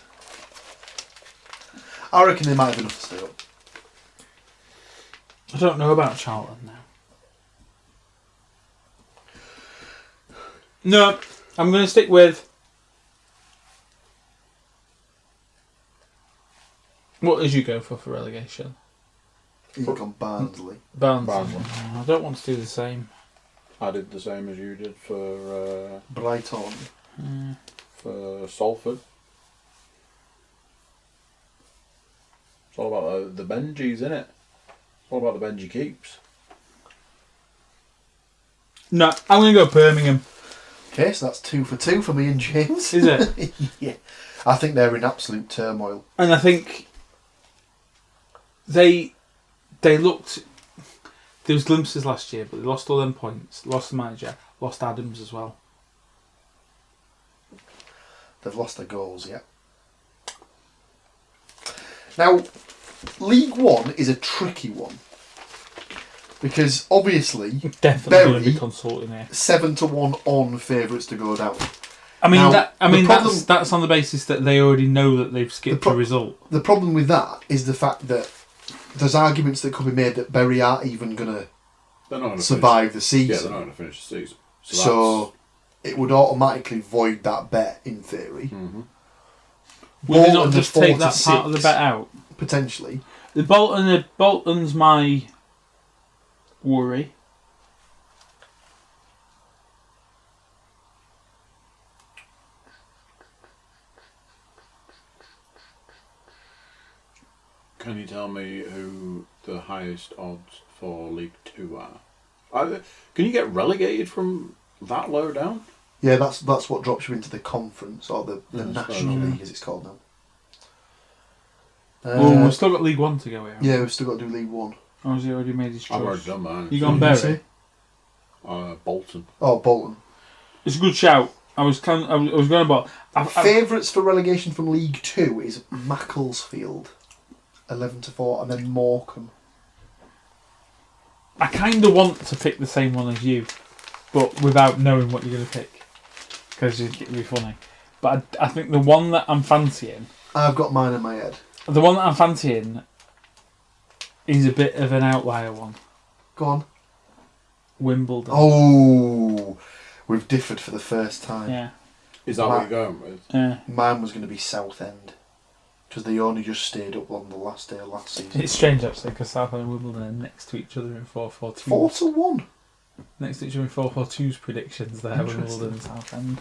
I reckon they might have enough to stay up. I don't know about Charlton now. No, I'm going to stick with... What did you go for relegation? You've gone Barnsley. Barnsley. I don't want to do the same. I did the same as you did for Brighton. for Salford. It's all about the Benjis, isn't it? It's all about the Benji keeps. No, I'm going to go Birmingham. Okay, so that's 2 for 2 for me and James. Is it? Yeah. I think they're in absolute turmoil. And I think they looked... There was glimpses last year, but they lost all them points. Lost the manager. Lost Adams as well. They've lost their goals, yeah. Now, League One is a tricky one. Because, obviously, Definitely going to Bury be consulting here. 7-1 on favourites to go down. I mean, Now, that's on the basis that they already know that they've skipped a result. The problem with that is the fact that there's arguments that could be made that Bury aren't even going to survive the season. Yeah, they're not going to finish the season. So it would automatically void that bet in theory. Mm-hmm. Will they not Bolton just are 4 take to that part of the 6, bet out? Potentially. Bolton's my worry. Can you tell me who the highest odds for League 2 are? Can you get relegated from that low down? Yeah, that's what drops you into the conference or the Yeah, National yeah. League as it's called now. Well, we've still got League One to go here. Yeah, we've still got to do League One. Or has he already made his choice? I've already done mine. You gone What did Bury? you say? Bolton. Oh, Bolton. It's a good shout. I was going about... Favourites for relegation from League 2 is Macclesfield. 11-4, and then Morecambe. I kind of want to pick the same one as you, but without knowing what you're going to pick, because it'd be funny. But I think the one that I'm fancying... I've got mine in my head. The one that I'm fancying is a bit of an outlier one. Go on. Wimbledon. Oh, we've differed for the first time. Yeah. Is that what you're going with? Yeah. Mine was going to be Southend, because they only just stayed up on the last day of last season. It's strange actually, because Southend and Wimbledon are next to each other in 4-4-2. 4-1. Next to each other in 4-4-2's predictions there, Wimbledon and Southend.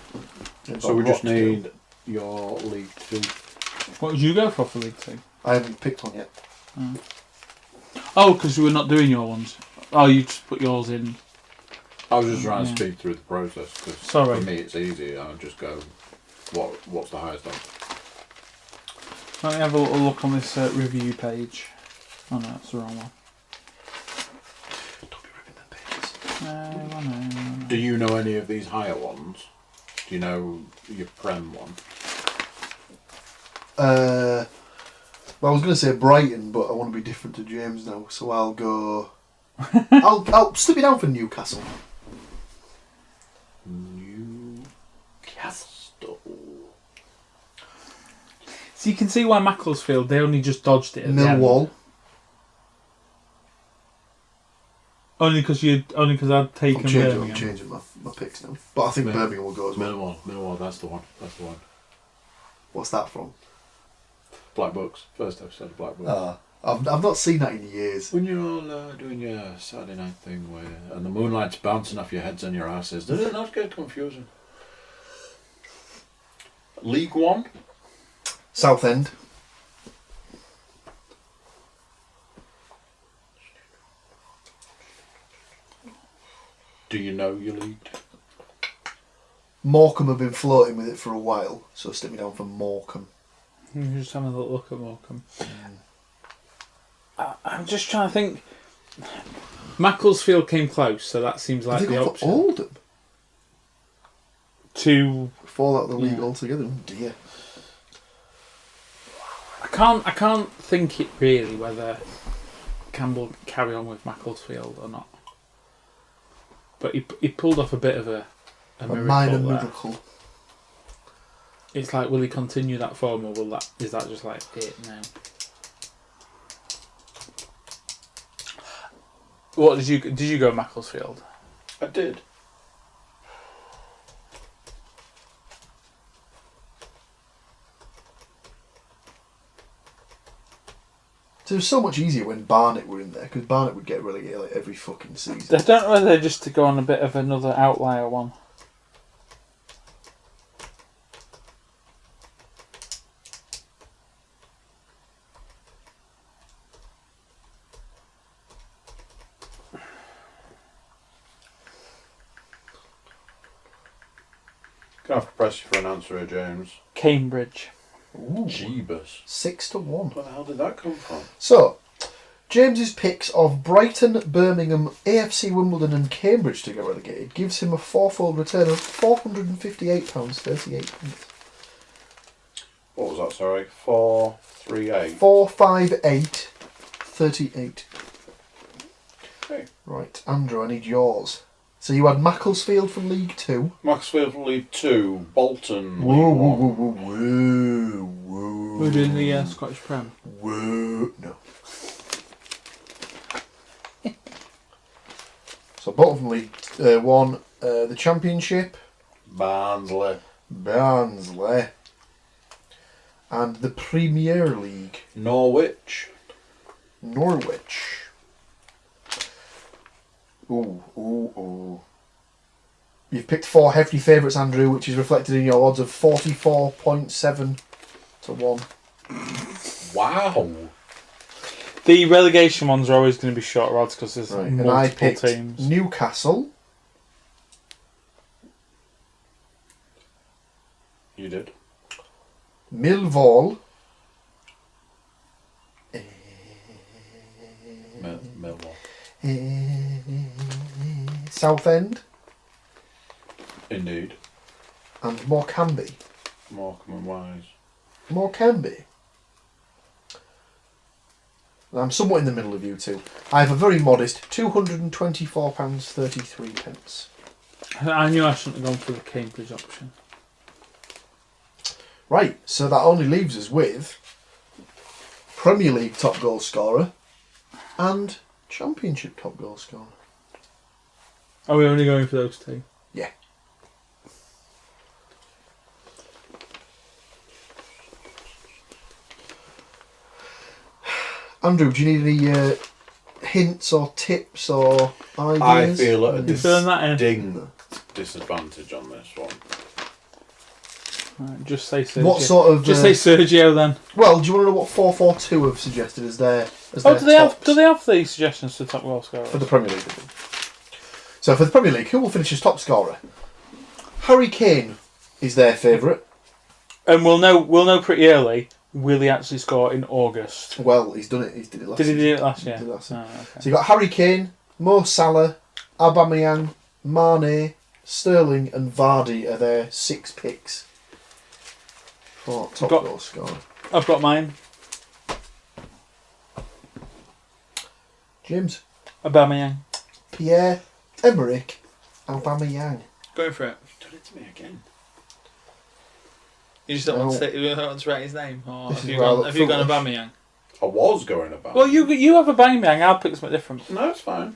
So we just need your League Two. What would you go for League Two? I haven't picked one yet. Oh, because we were not doing your ones. Oh, you just put yours in. I was just trying to speed through the process, because Sorry. for me it's easy. I'll just go, what's the highest one? Let me have a little look on this review page. Oh no, that's the wrong one. Don't be ripping them pages. Do you know any of these higher ones? Do you know your Prem one? Well, I was going to say Brighton, but I want to be different to James now, so I'll go... I'll slip it down for Newcastle. Newcastle. So you can see why Macclesfield, they only just dodged it at the end. Millwall. Only because I'd taken I'm Birmingham. changing my picks now. But I think Birmingham will go as well. Millwall, that's the one. What's that from? Black Books. First episode of Black Books. I've not seen that in years. When you're all doing your Saturday night thing and the moonlight's bouncing off your heads and your asses, does it not get confusing? League One? Southend. Do you know your league? Morecambe have been floating with it for a while, so stick me down for Morecambe. Just having a look at Morecambe. I'm just trying to think. Macclesfield came close, so that seems like Have they the gone option. for Oldham? To Fall out of the league altogether. Oh dear. I can't think it really whether Campbell carry on with Macclesfield or not. But he pulled off a bit of a miracle minor there. miracle. It's like, will he continue that form, or is that just like it now? What did you go Macclesfield? I did. So it was so much easier when Barnet were in there, because Barnet would get relegated like every fucking season. I don't know whether just to go on a bit of another outlier one. Gonna have to press you for an answer here, James. Cambridge. Ooh. Jeebus. 6-1. Where the hell did that come from? So, James's picks of Brighton, Birmingham, AFC Wimbledon and Cambridge to get relegated gives him a fourfold return of £458.38. What was that, sorry? 438. 458.38. Okay. Right, Andrew, I need yours. So you had Macclesfield from League 2. Macclesfield from League 2. Bolton. Whoa, League whoa, 1. whoa, whoa, whoa. We're doing the Scottish Prem. Whoa. No. So Bolton from League 1. The Championship. Barnsley. Barnsley. And the Premier League. Norwich. Norwich. Ooh, ooh, ooh. You've picked 4 hefty favourites, Andrew, which is reflected in your odds of 44.7 to 1. Wow. The relegation ones are always going to be shorter odds because there's Right, and I multiple picked teams. Newcastle. You did. Millwall. Millwall. Southend. Indeed. And Morecambe. Morecambe and Wise. Morecambe. I'm somewhat in the middle of you two. I have a very modest £224.33. I knew I shouldn't have gone for the Cambridge option. Right, so that only leaves us with Premier League top goal scorer and Championship top goal scorer. Are we only going for those two? Yeah. Andrew, do you need any hints or tips or ideas? I feel at a You filling that in? distinct disadvantage on this one. Right, just say Sergio. What sort of? Just say Sergio then. Well, do you want to know what 4-4-2 have suggested as their? Oh, do they have the suggestions for top goal scorers? For the Premier League. So for the Premier League, who will finish as top scorer? Harry Kane is their favourite. And we'll know pretty early. Will he actually score in August? Well, he's done it. He did it last. Did he do it last year? He did it last year. Oh, okay. So you got Harry Kane, Mo Salah, Aubameyang, Mane, Sterling, and Vardy are their 6 picks for top goal scorer. I've got mine. James. Aubameyang. Pierre-Emerick Aubameyang. Going for it. You've done it to me again. You just don't want to write his name, or This have is you rather gone foolish. Aubameyang? I was going about. Well, you have Aubameyang. I'll pick something different. No, it's fine.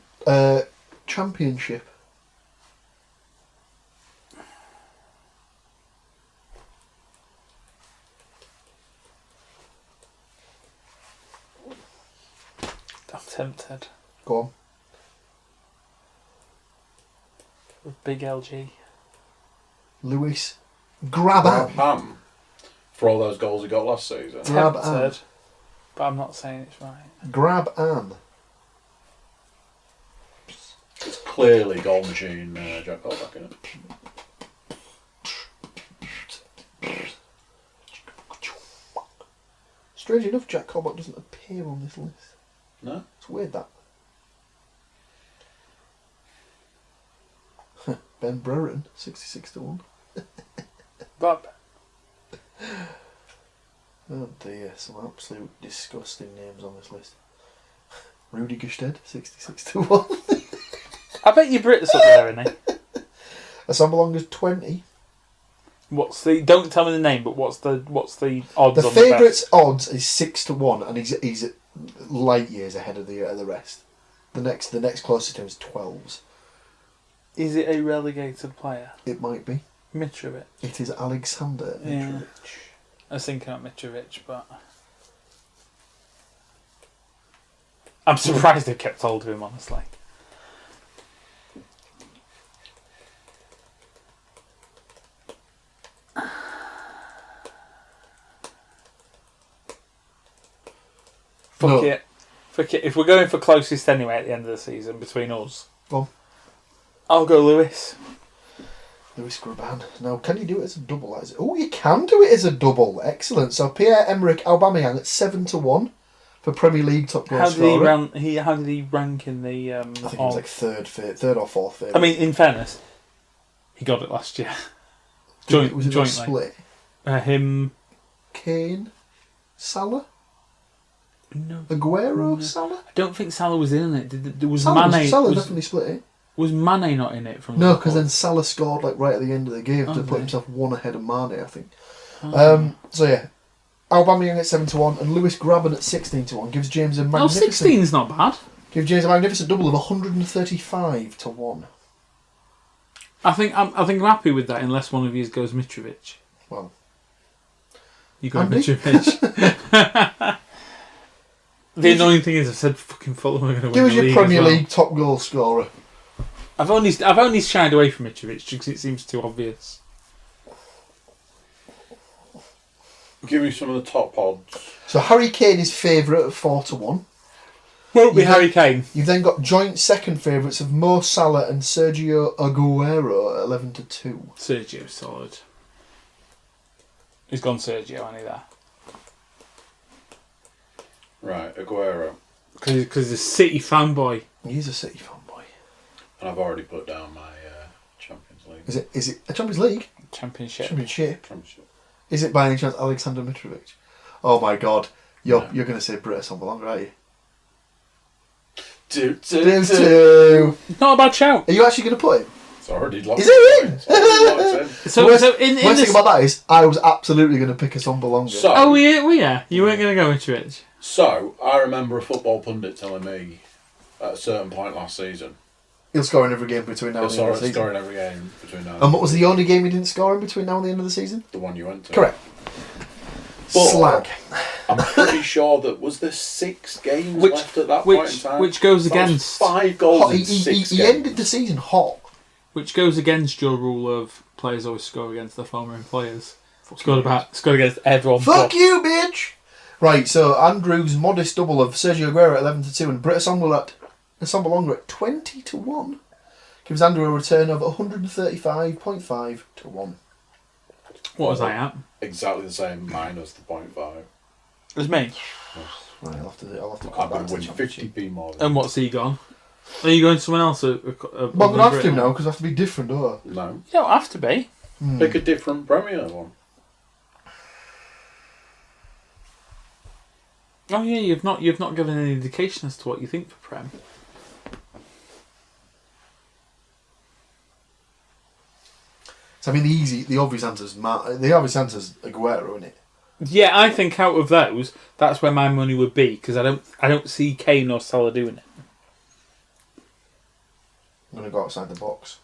Championship. I'm tempted. Go on. With big LG. Lewis Grabban. Ham. For all those goals he got last season. Grabban. Tempted. But I'm not saying it's right. Grabban. It's clearly goal machine Jack Colback in it. Strange enough, Jack Colback doesn't appear on this list. No? It's weird that. Ben Brereton, 66-1. But Oh dear, some absolute disgusting names on this list. Rudy Gusted, 66-1. I bet your Brits up there, isn't he? Assemblonga's 20. What's the? Don't tell me the name, but what's the odds? The on favourites the odds is 6-1, and he's light years ahead of the rest. The next closest to him is 12s. Is it a relegated player? It might be. Mitrovic. It is Alexander Mitrovic. I was thinking of Mitrovic, but I'm surprised they kept hold of him, honestly. Fuck it. If we're going for closest anyway at the end of the season between us, Go on. I'll go Lewis. Lewis Grabban. Now, can you do it as a double? Oh, you can do it as a double. Excellent. So Pierre-Emerick Aubameyang at 7-1 for Premier League top goal scorer. How did he rank in the? I think he was like third or fourth. I mean, in fairness, he got it last year. Was it a jointly. split? Him. Kane, Salah, No. Aguero, No. Salah. I don't think Salah was in it. There was Salah Mane. definitely split it. Was Mane not in it from? No, Liverpool? because then Salah scored like right at the end of the game to Okay. put himself one ahead of Mane, I think. Oh. So yeah, Aubameyang at 7-1 and Lewis Grabban at 16-1 gives James a Oh, magnificent. 16's not bad. Gives James a magnificent double of 135-1. I think I'm happy with that, unless one of you goes Mitrovic. Well, You go Andy? Mitrovic. The annoying thing is, I've said fucking Fulham are going to win give us the your league Premier as well. League top goal scorer. I've only shied away from Mitrovic because it seems too obvious. Give me some of the top odds. So Harry Kane is favourite at 4-1. Won't be You Harry Kane. You've then got joint second favourites of Mo Salah and Sergio Aguero at 11-2. Sergio's solid. He's gone Sergio, ain't he, there? Right, Aguero. Because he's a City fanboy. He's a City fanboy. And I've already put down my Champions League. Is it a Champions League? Championship. Championship. Championship. Is it by any chance Alexander Mitrovic? Oh my God, you're going to say Britta Sombalonga, aren't you? 2-2. Not a bad shout. Are you actually going to put him? It's already locked. Is it in? It's already locked in. So in Worst this... thing about that is, I was absolutely going to pick a Samba longer. So, Oh, yeah. You weren't going to go into it. So, I remember a football pundit telling me at a certain point last season, He'll score in every game between now and the end of the season. scoring every game between now And what was the only game he didn't score in between now and the end of the season? the one you went to. Correct. But Slag. I'm pretty sure that was there 6 games left at that point in time. Which goes That was against... 5 goals in He 6 games. he ended the season hot. Which goes against your rule of players always score against their former employers. Scored against everyone. Fuck you, bitch! Right, so Andrew's modest double of Sergio Aguero at 11-2 and Britt Assombalonga at 20-1 gives Andrew a return of 135.5 to 1. What was I at? Exactly the same, minus the 0.5. It was me. Right, I'll have to I'm come back going to to win the championship. 50p more. And what's he gone? Are you going to someone else? Well, I'm going to have to now because I have to be different, don't I? No. You don't have to be. Pick a different Premier one. Oh yeah, you've not given any indication as to what you think for Prem. So I mean, the obvious answer's Aguero, isn't it? Yeah, I think out of those, that's where my money would be because I don't see Kane or Salah doing it. I'm going to go outside the box.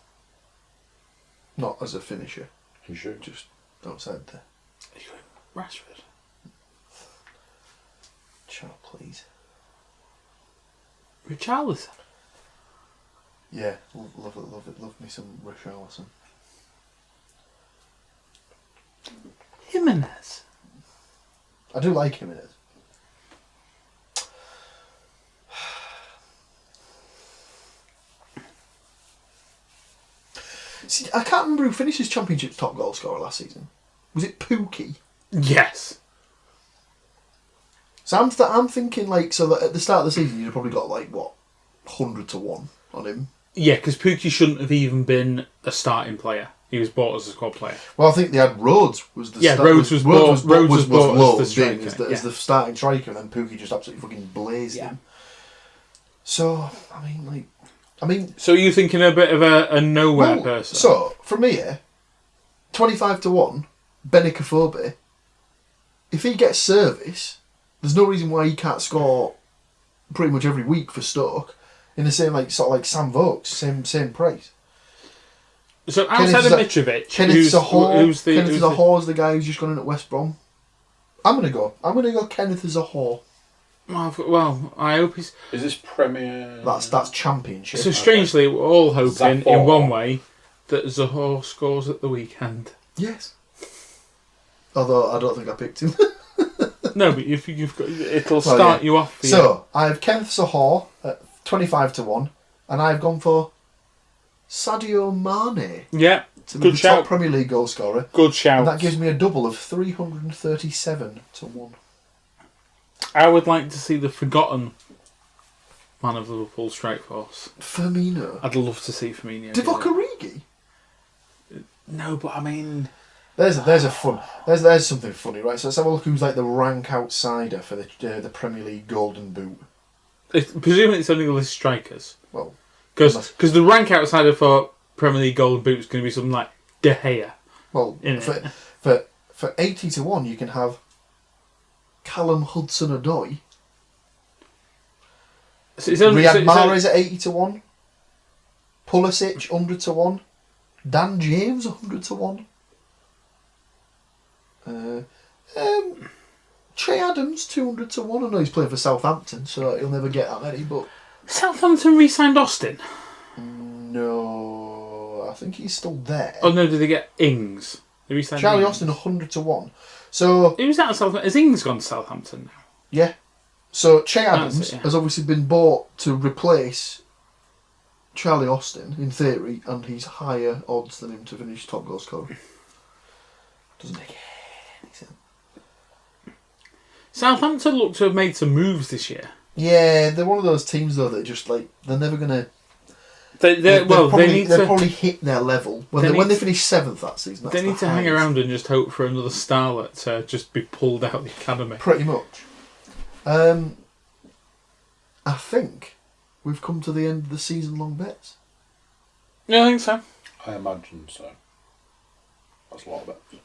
Not as a finisher, You should. just outside the... Are you going Rashford? Child, please. Richarlison? Yeah, love it. Love me some Richarlison. Jimenez? I do like him in it. See, I can't remember who finished his Championship top goal scorer last season. Was it Pookie? Yes. So I'm thinking so that at the start of the season you'd have probably got 100-1 on him. Yeah, because Pookie shouldn't have even been a starting player. He was bought as a squad player. Well, I think they had Rhodes was the Rhodes was bought as the striker, as the starting striker, and then Pookie just absolutely fucking blazed him. So I mean. So you're thinking a bit of a nowhere person. So from here, 25-1, Benicophobe. If he gets service, there's no reason why he can't score pretty much every week for Stoke in the same sort of Sam Vokes, same price. So outside of Mitrovic, Kenneth Zaha is the guy who's just gone in at West Brom. I'm gonna go Kenneth Zaha. Well, I hope he's... Is this Premier... That's Championship. So strangely, we're all hoping in one way that Zaha scores at the weekend. Yes. Although I don't think I picked him. No, but if you've got, it'll start you off. So I have Kenneth Zaha at 25-1, and I've gone for Sadio Mane. Yeah, to be good the shout. top Premier League goal scorer. Good shout. And that gives me a double of 337-1. I would like to see the forgotten man of Liverpool strike force. Firmino. I'd love to see Firmino. Divock Origi? No, but I mean... There's something funny, right? So let's have a look who's the rank outsider for the Premier League Golden Boot. Presumably it's only the list strikers. Well... Because the rank outsider for Premier League Golden Boot is going to be something like De Gea. Well, for 80-1 you can have Callum Hudson-Odoi. Riyad Mahrez at 80-1. Pulisic 100-1. Dan James 100-1. Che Adams 200-1. I know he's playing for Southampton, so he'll never get that many. But Southampton re-signed Austin. No, I think he's still there. Oh no, did they get Ings? They re-signed Charlie Ings. Austin 100-1. So who's that at Southampton? Has Ings gone to Southampton now? Yeah. So Che Adams yeah. has obviously been bought to replace Charlie Austin, in theory, and he's higher odds than him to finish top goal scorer. Doesn't make any sense. Southampton look to have made some moves this year. Yeah, they're one of those teams though that just they're never gonna. They'll probably hit their level when they finish 7th that season. They need to hang around and just hope for another starlet to just be pulled out of the academy. Pretty much. I think we've come to the end of the season-long bets? Yeah, I think so. I imagine so. That's a lot of bets.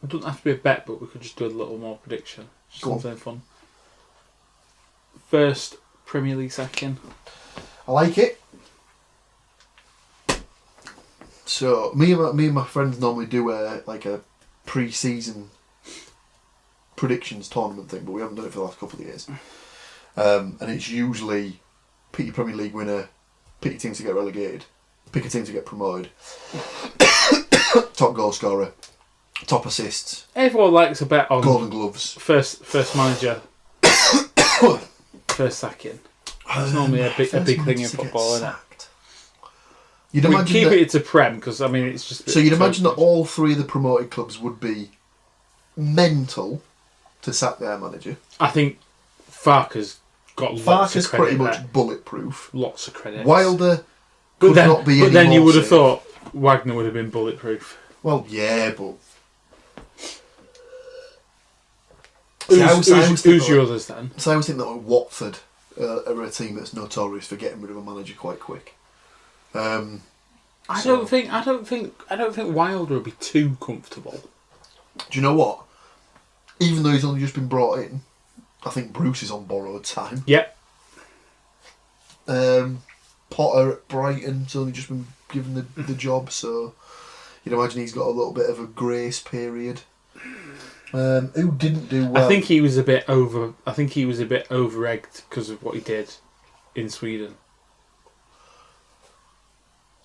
It doesn't have to be a bet, but we could just do a little more prediction. Just Go on. something fun. First Premier League second. I like it. So me and my friends normally do a pre-season predictions tournament thing, but we haven't done it for the last couple of years. And it's usually pick your Premier League winner, pick your team to get relegated, pick a team to get promoted, top goal scorer, top assists, Everyone likes a bet on Golden Gloves. first manager, first sacking. That's normally a big thing in football, isn't it? You'd We imagine keep that, it to Prem because I mean it's just. so you'd imagine that all three of the promoted clubs would be mental to sack their manager. I think Farker's got lots Farker's of credit pretty much there. bulletproof. Lots of credit. Wilder could not be any But then you more would have safe. thought Wagner would have been bulletproof. Well, yeah, but See, I always Who's think your that- others then? So I always think that Watford are a team that's notorious for getting rid of a manager quite quick. I don't think Wilder would be too comfortable. Do you know what? Even though he's only just been brought in, I think Bruce is on borrowed time. Yep. Potter at Brighton's only just been given the job, so you'd imagine he's got a little bit of a grace period. Who didn't do well? I think he was a bit over-egged because of what he did in Sweden.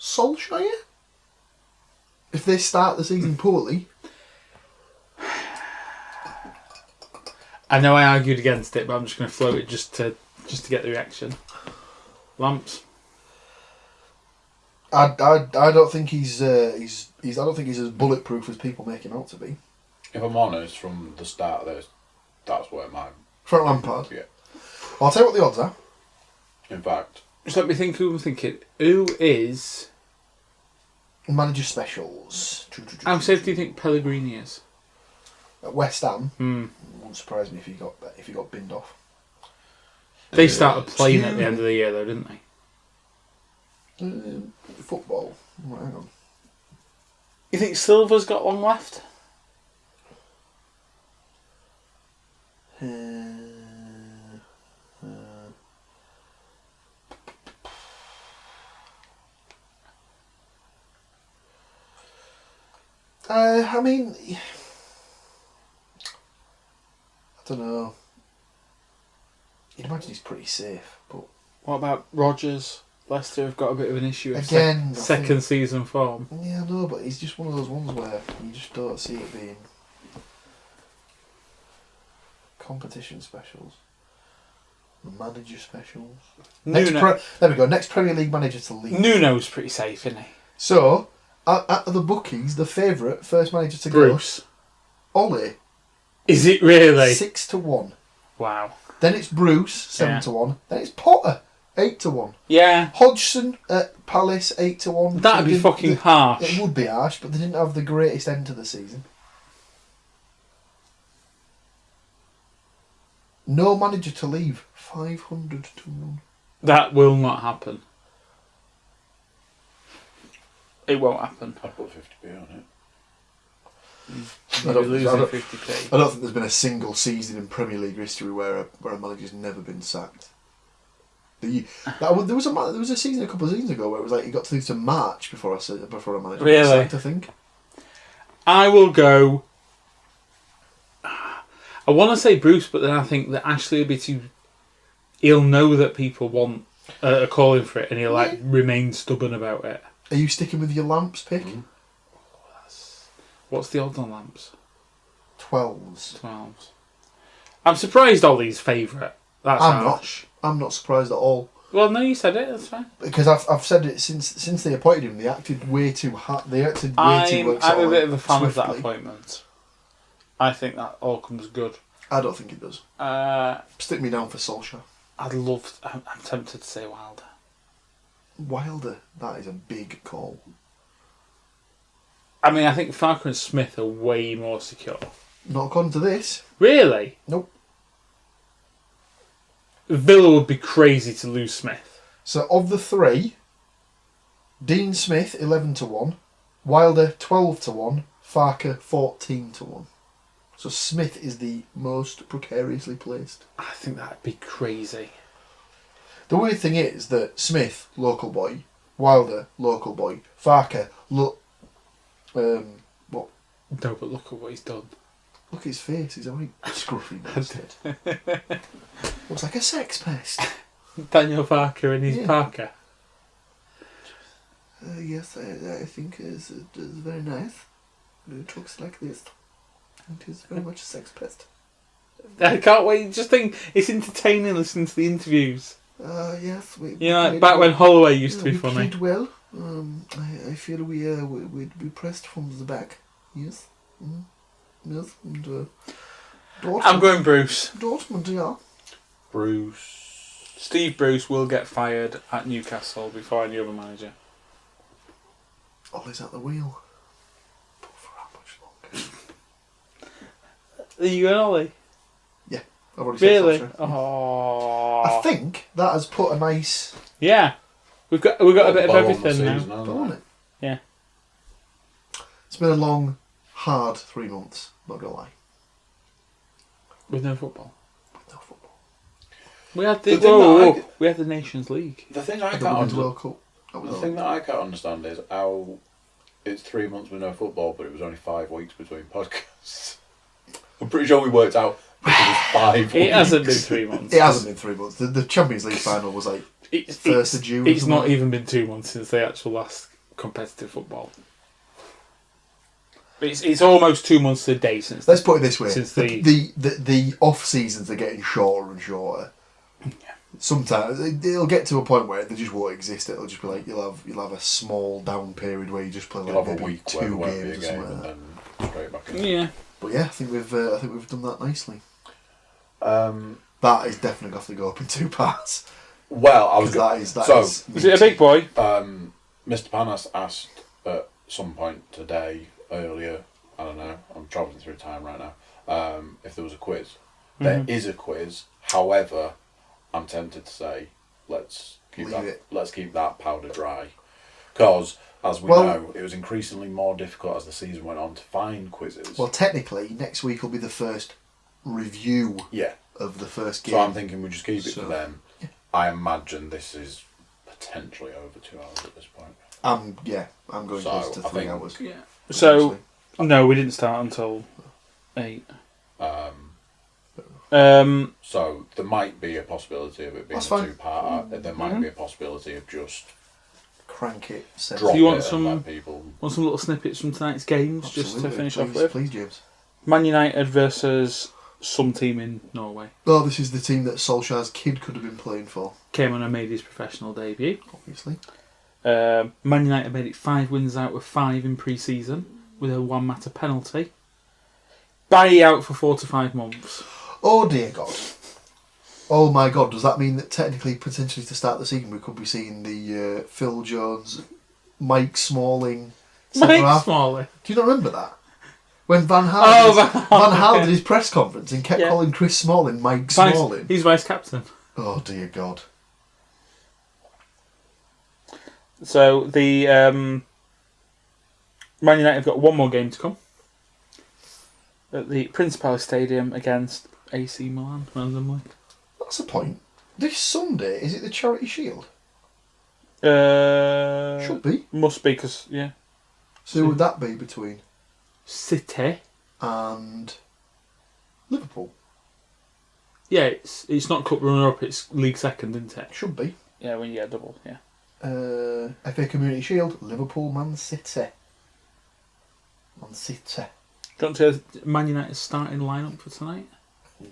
Solskjaer? If they start the season poorly, I know I argued against it, but I'm just going to float it just to get the reaction. Lamps. I don't think he's I don't think he's as bulletproof as people make him out to be. If I'm honest, from the start of this, that's where mine. Frank Lampard. Yeah. I'll tell you what the odds are. In fact, Just let me think who I'm thinking. Who is... Manager specials. How safe do you think Pellegrini is? At West Ham. Hmm. Wouldn't surprise me if he got binned off. They started playing at the end of the year though, didn't they? Football. Right, hang on. You think Silva's got long left? I mean, I don't know. You'd imagine he's pretty safe, but What about Rodgers? Leicester have got a bit of an issue with Again, I second think- season form. yeah, no. But he's just one of those ones where you just don't see it being competition specials, manager specials. Nuno, There we go. Next Premier League manager to leave. Nuno's pretty safe, isn't he? So, at the bookies, the favourite first manager to Bruce. go, Ole, Is it really? 6-1. Wow. Then it's Bruce, 7-1. Then it's Potter, 8-1. Yeah. Hodgson at Palace, 8-1. That'd be fucking harsh. It would be harsh, but they didn't have the greatest end to the season. No manager to leave, 500-1. That will not happen. It won't happen. I'd put 50p on it. You'll be losing 50p. I don't think there's been a single season in Premier League history where a manager's never been sacked. There was a season a couple of seasons ago where it was like he got through to March before a manager Really? was sacked, I think. I will go... I want to say Bruce, but then I think that Ashley will be too... He'll know that people want are calling for it and he'll remain stubborn about it. Are you sticking with your Lamps pick? What's the odds on Lamps? 12s. 12s. I'm surprised Ollie's favourite. That's I'm harsh. I'm not surprised at all. Well, no, you said it. That's fine. Because I've said it since they appointed him. They acted way too hard. They acted way too. I'm a bit of a fan of that swiftly. appointment. I think that all comes good. I don't think it does. Stick me down for Solskjaer. I'm tempted to say Wilder. Wilder, that is a big call. I mean, I think Farker and Smith are way more secure. Not according to this. Really? Nope. Villa would be crazy to lose Smith. So of the three, Dean Smith 11-1, Wilder 12-1, Farker 14-1. So Smith is the most precariously placed. I think that'd be crazy. The weird thing is that Smith, local boy, Wilder, local boy, Farker, what? No, but look at what he's done. Look at his face. He's a very scruffy bastard. Looks like a sex pest. Daniel Farker and his Yeah. Parker. Yes, I think it's very nice. It looks like this. It is very much a sex pest. I can't wait. Just think, it's entertaining listening to the interviews. Yes, we. You know, like back when Holloway used to be we funny. played well. I feel we pressed from the back. Yes. Yes. And, Dortmund, I'm going Bruce. Dortmund, yeah. Bruce. Steve Bruce will get fired at Newcastle before any other manager. Ollie's at the wheel. But for how much longer? Are you going, Ollie? Yeah, I've already said Really? Solskjaer. Oh. I think that has put a nice Yeah. We've got a bit of everything now. bow on it. Yeah. It's been a long, hard 3 months, not gonna lie. With no football. No football. We had The thing that we had the Nations League. The thing I The can't Women's understand. World Cup. That was The all. thing that I can't understand is how it's 3 months with no football, but it was only 5 weeks between podcasts. I'm pretty sure we worked out that it was 5 weeks. It hasn't been 3 months. It hasn't been 3 months. The Champions League final was like It's 1st of June. It's or something. not even been 2 months since the actual last competitive football. It's almost 2 months to the day since. Let's put it this way: Since the off seasons are getting shorter and shorter. Sometimes it'll get to a point where they just won't exist. It'll just be like you'll have a small down period where you just play like You'll have a maybe week where there 2 won't be a games or game something and like that. then straight back in. Yeah. But yeah, I think we've done that nicely. Um, That is definitely got to go up in 2 parts. well, I was Because that so, is Is it a big boy? Mr. Panas asked at some point today, earlier, I don't know, I'm travelling through time right now, if there was a quiz. There is a quiz, however, I'm tempted to say, let's keep that powder dry. Because, as we know, it was increasingly more difficult as the season went on to find quizzes. Well, technically, next week will be the first review Yeah. of the first game. So I'm thinking we just keep it So, for them. yeah. I imagine this is potentially over 2 hours at this point. I'm going So, close to I 3 think- hours. Yeah. So essentially. no, we didn't start until 8. So there might be a possibility of it being That's a fine. 2-parter. There might be a possibility of just Crank it. Set drop Do you want it some- and let people. Want some little snippets from tonight's games just to Absolutely. finish please, off with? Please, James. Man United versus some team in Norway. Oh, this is the team that Solskjaer's kid could have been playing for, Came on and made his professional debut. obviously. Man United made it 5 wins out of 5 in pre-season with a 1-matter penalty. Barry out for 4 to 5 months. Oh, dear God. Oh, my God. Does that mean that technically, potentially, to start the season, we could be seeing the Phil Jones, Mike Smalling centre Mike half? Smalley. Do you not remember that? When Van Gaal, Oh, Van Gaal, Van Gaal yeah. did his press conference and kept Yeah. calling Chris Smalling Mike Smalling. He's vice captain. Oh, dear God. So the Man United have got one more game to come at the Principal Stadium against AC Milan randomly. That's the point. This Sunday, is it the Charity Shield? Should Should be. Must be because So who would that be between? City. And Liverpool? Yeah, it's not cup runner up. It's league second, isn't it? Should be. Yeah, when you get a double. Yeah. FA Community Shield, Liverpool, Man City. Man City. Do you want to hear Man United's starting lineup for tonight?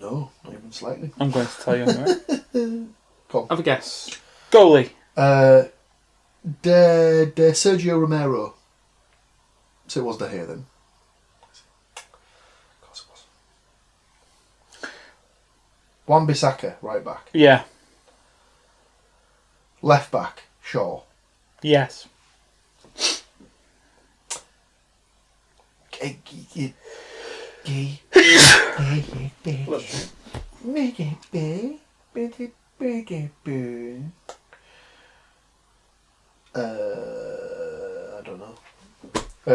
No, not even slightly. I'm going to tell you anyway. Come on. Have a guess. Goalie. De Sergio Romero. So it was De Gea then. Of course it was. Wan-Bissaka, right back. Yeah. Left back, Shaw. Yes. I don't know.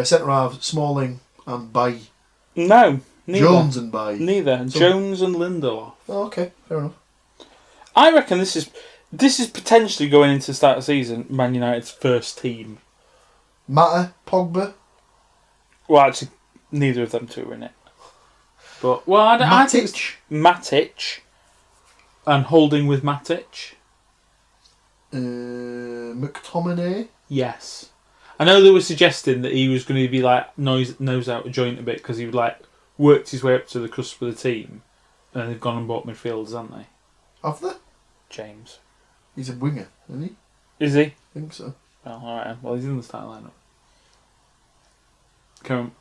Centre half, Smalling and Bay. No, neither. Jones and Bay. Neither. Jones and Lindelof. Oh, okay, fair enough. I reckon this is potentially going into the start of the season Man United's first team. Mata, Pogba. Well, actually, neither of them two are in it. But I think it's Matic and Holding with Matic. McTominay. Yes, I know they were suggesting that he was going to be like nose out of joint a bit because he would like worked his way up to the cusp of the team, and they've gone and bought midfielders, haven't they? Have they? James. He's a winger, isn't he? Is he? I think so. Oh, all right. Well, he's in the starting lineup. Come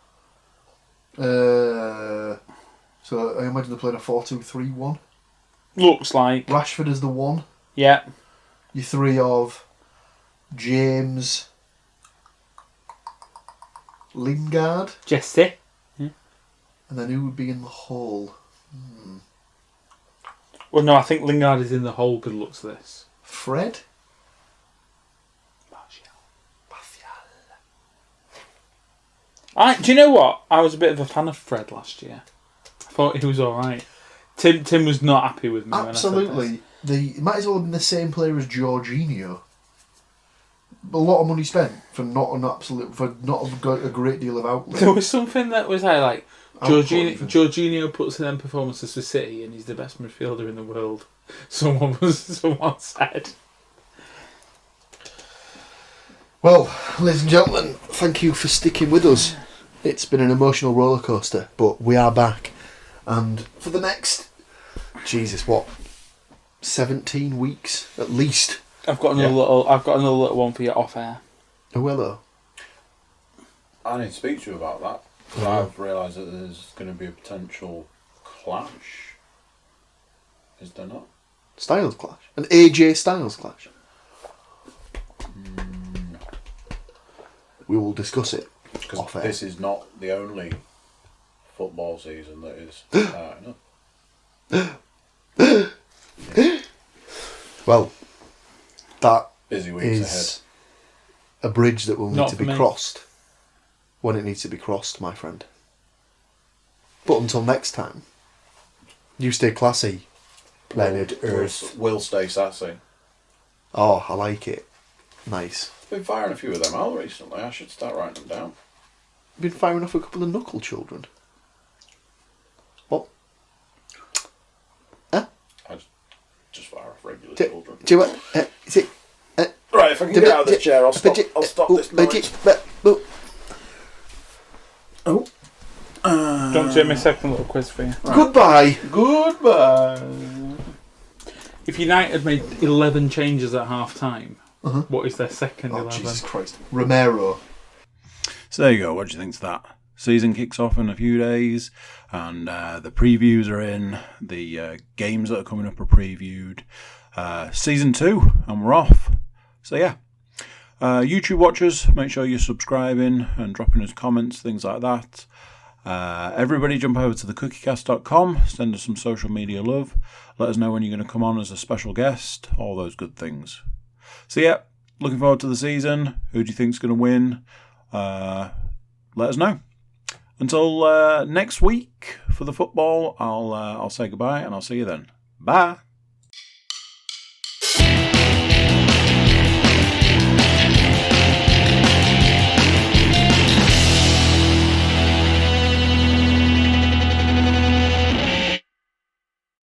on. So I imagine they're playing a 4-2-3-1. Looks like. Rashford is the one. Yeah. Your three of James, Lingard, Jesse. and then who would be in the hole? Well, no, I think Lingard is in the hole by the looks of this. Fred? Do you know what? I was a bit of a fan of Fred last year. I thought he was alright. Tim was not happy with me Absolutely. when I said He might as well have been the same player as Jorginho. A lot of money spent for not a great deal of this. outlet. There was something that was like Output, even. Jorginho puts in them performances for City and he's the best midfielder in the world. Someone said. Well, ladies and gentlemen, thank you for sticking with us. It's been an emotional roller coaster, but we are back, and for the next, 17 weeks at least. I've got another little one for you off air. Oh, hello. I need to speak to you about that. Because I've realised that there's going to be a potential clash. Is there not? Styles clash, an AJ Styles clash. We will discuss it. Because this is not the only football season that is Well, that busy weeks is a bridge that will need Not to for be me. crossed when it needs to be crossed, my friend. But until next time, you stay classy, planet Earth. We'll stay sassy. Oh, I like it. Nice. Been firing a few of them out recently. I should start writing them down. Been firing off a couple of knuckle children. What? Huh? I just fire off regular Do children. you know what? Is it? Right, if I can get out of this chair, I'll stop this noise. Don't do my second little quiz for you. Goodbye. Goodbye. If United made 11 changes at half time, what is their second 11? Jesus Christ. Romero. So there you go. What do you think to that? Season kicks off in a few days, and the previews are in. The games that are coming up are previewed. Season 2, and we're off. So yeah. YouTube watchers, make sure you're subscribing and dropping us comments, things like that. Everybody jump over to thecookiecast.com, send us some social media love, let us know when you're going to come on as a special guest, all those good things. So yeah, looking forward to the season. Who do you think's going to win? Let us know. Until next week for the football, I'll say goodbye and I'll see you then. Bye.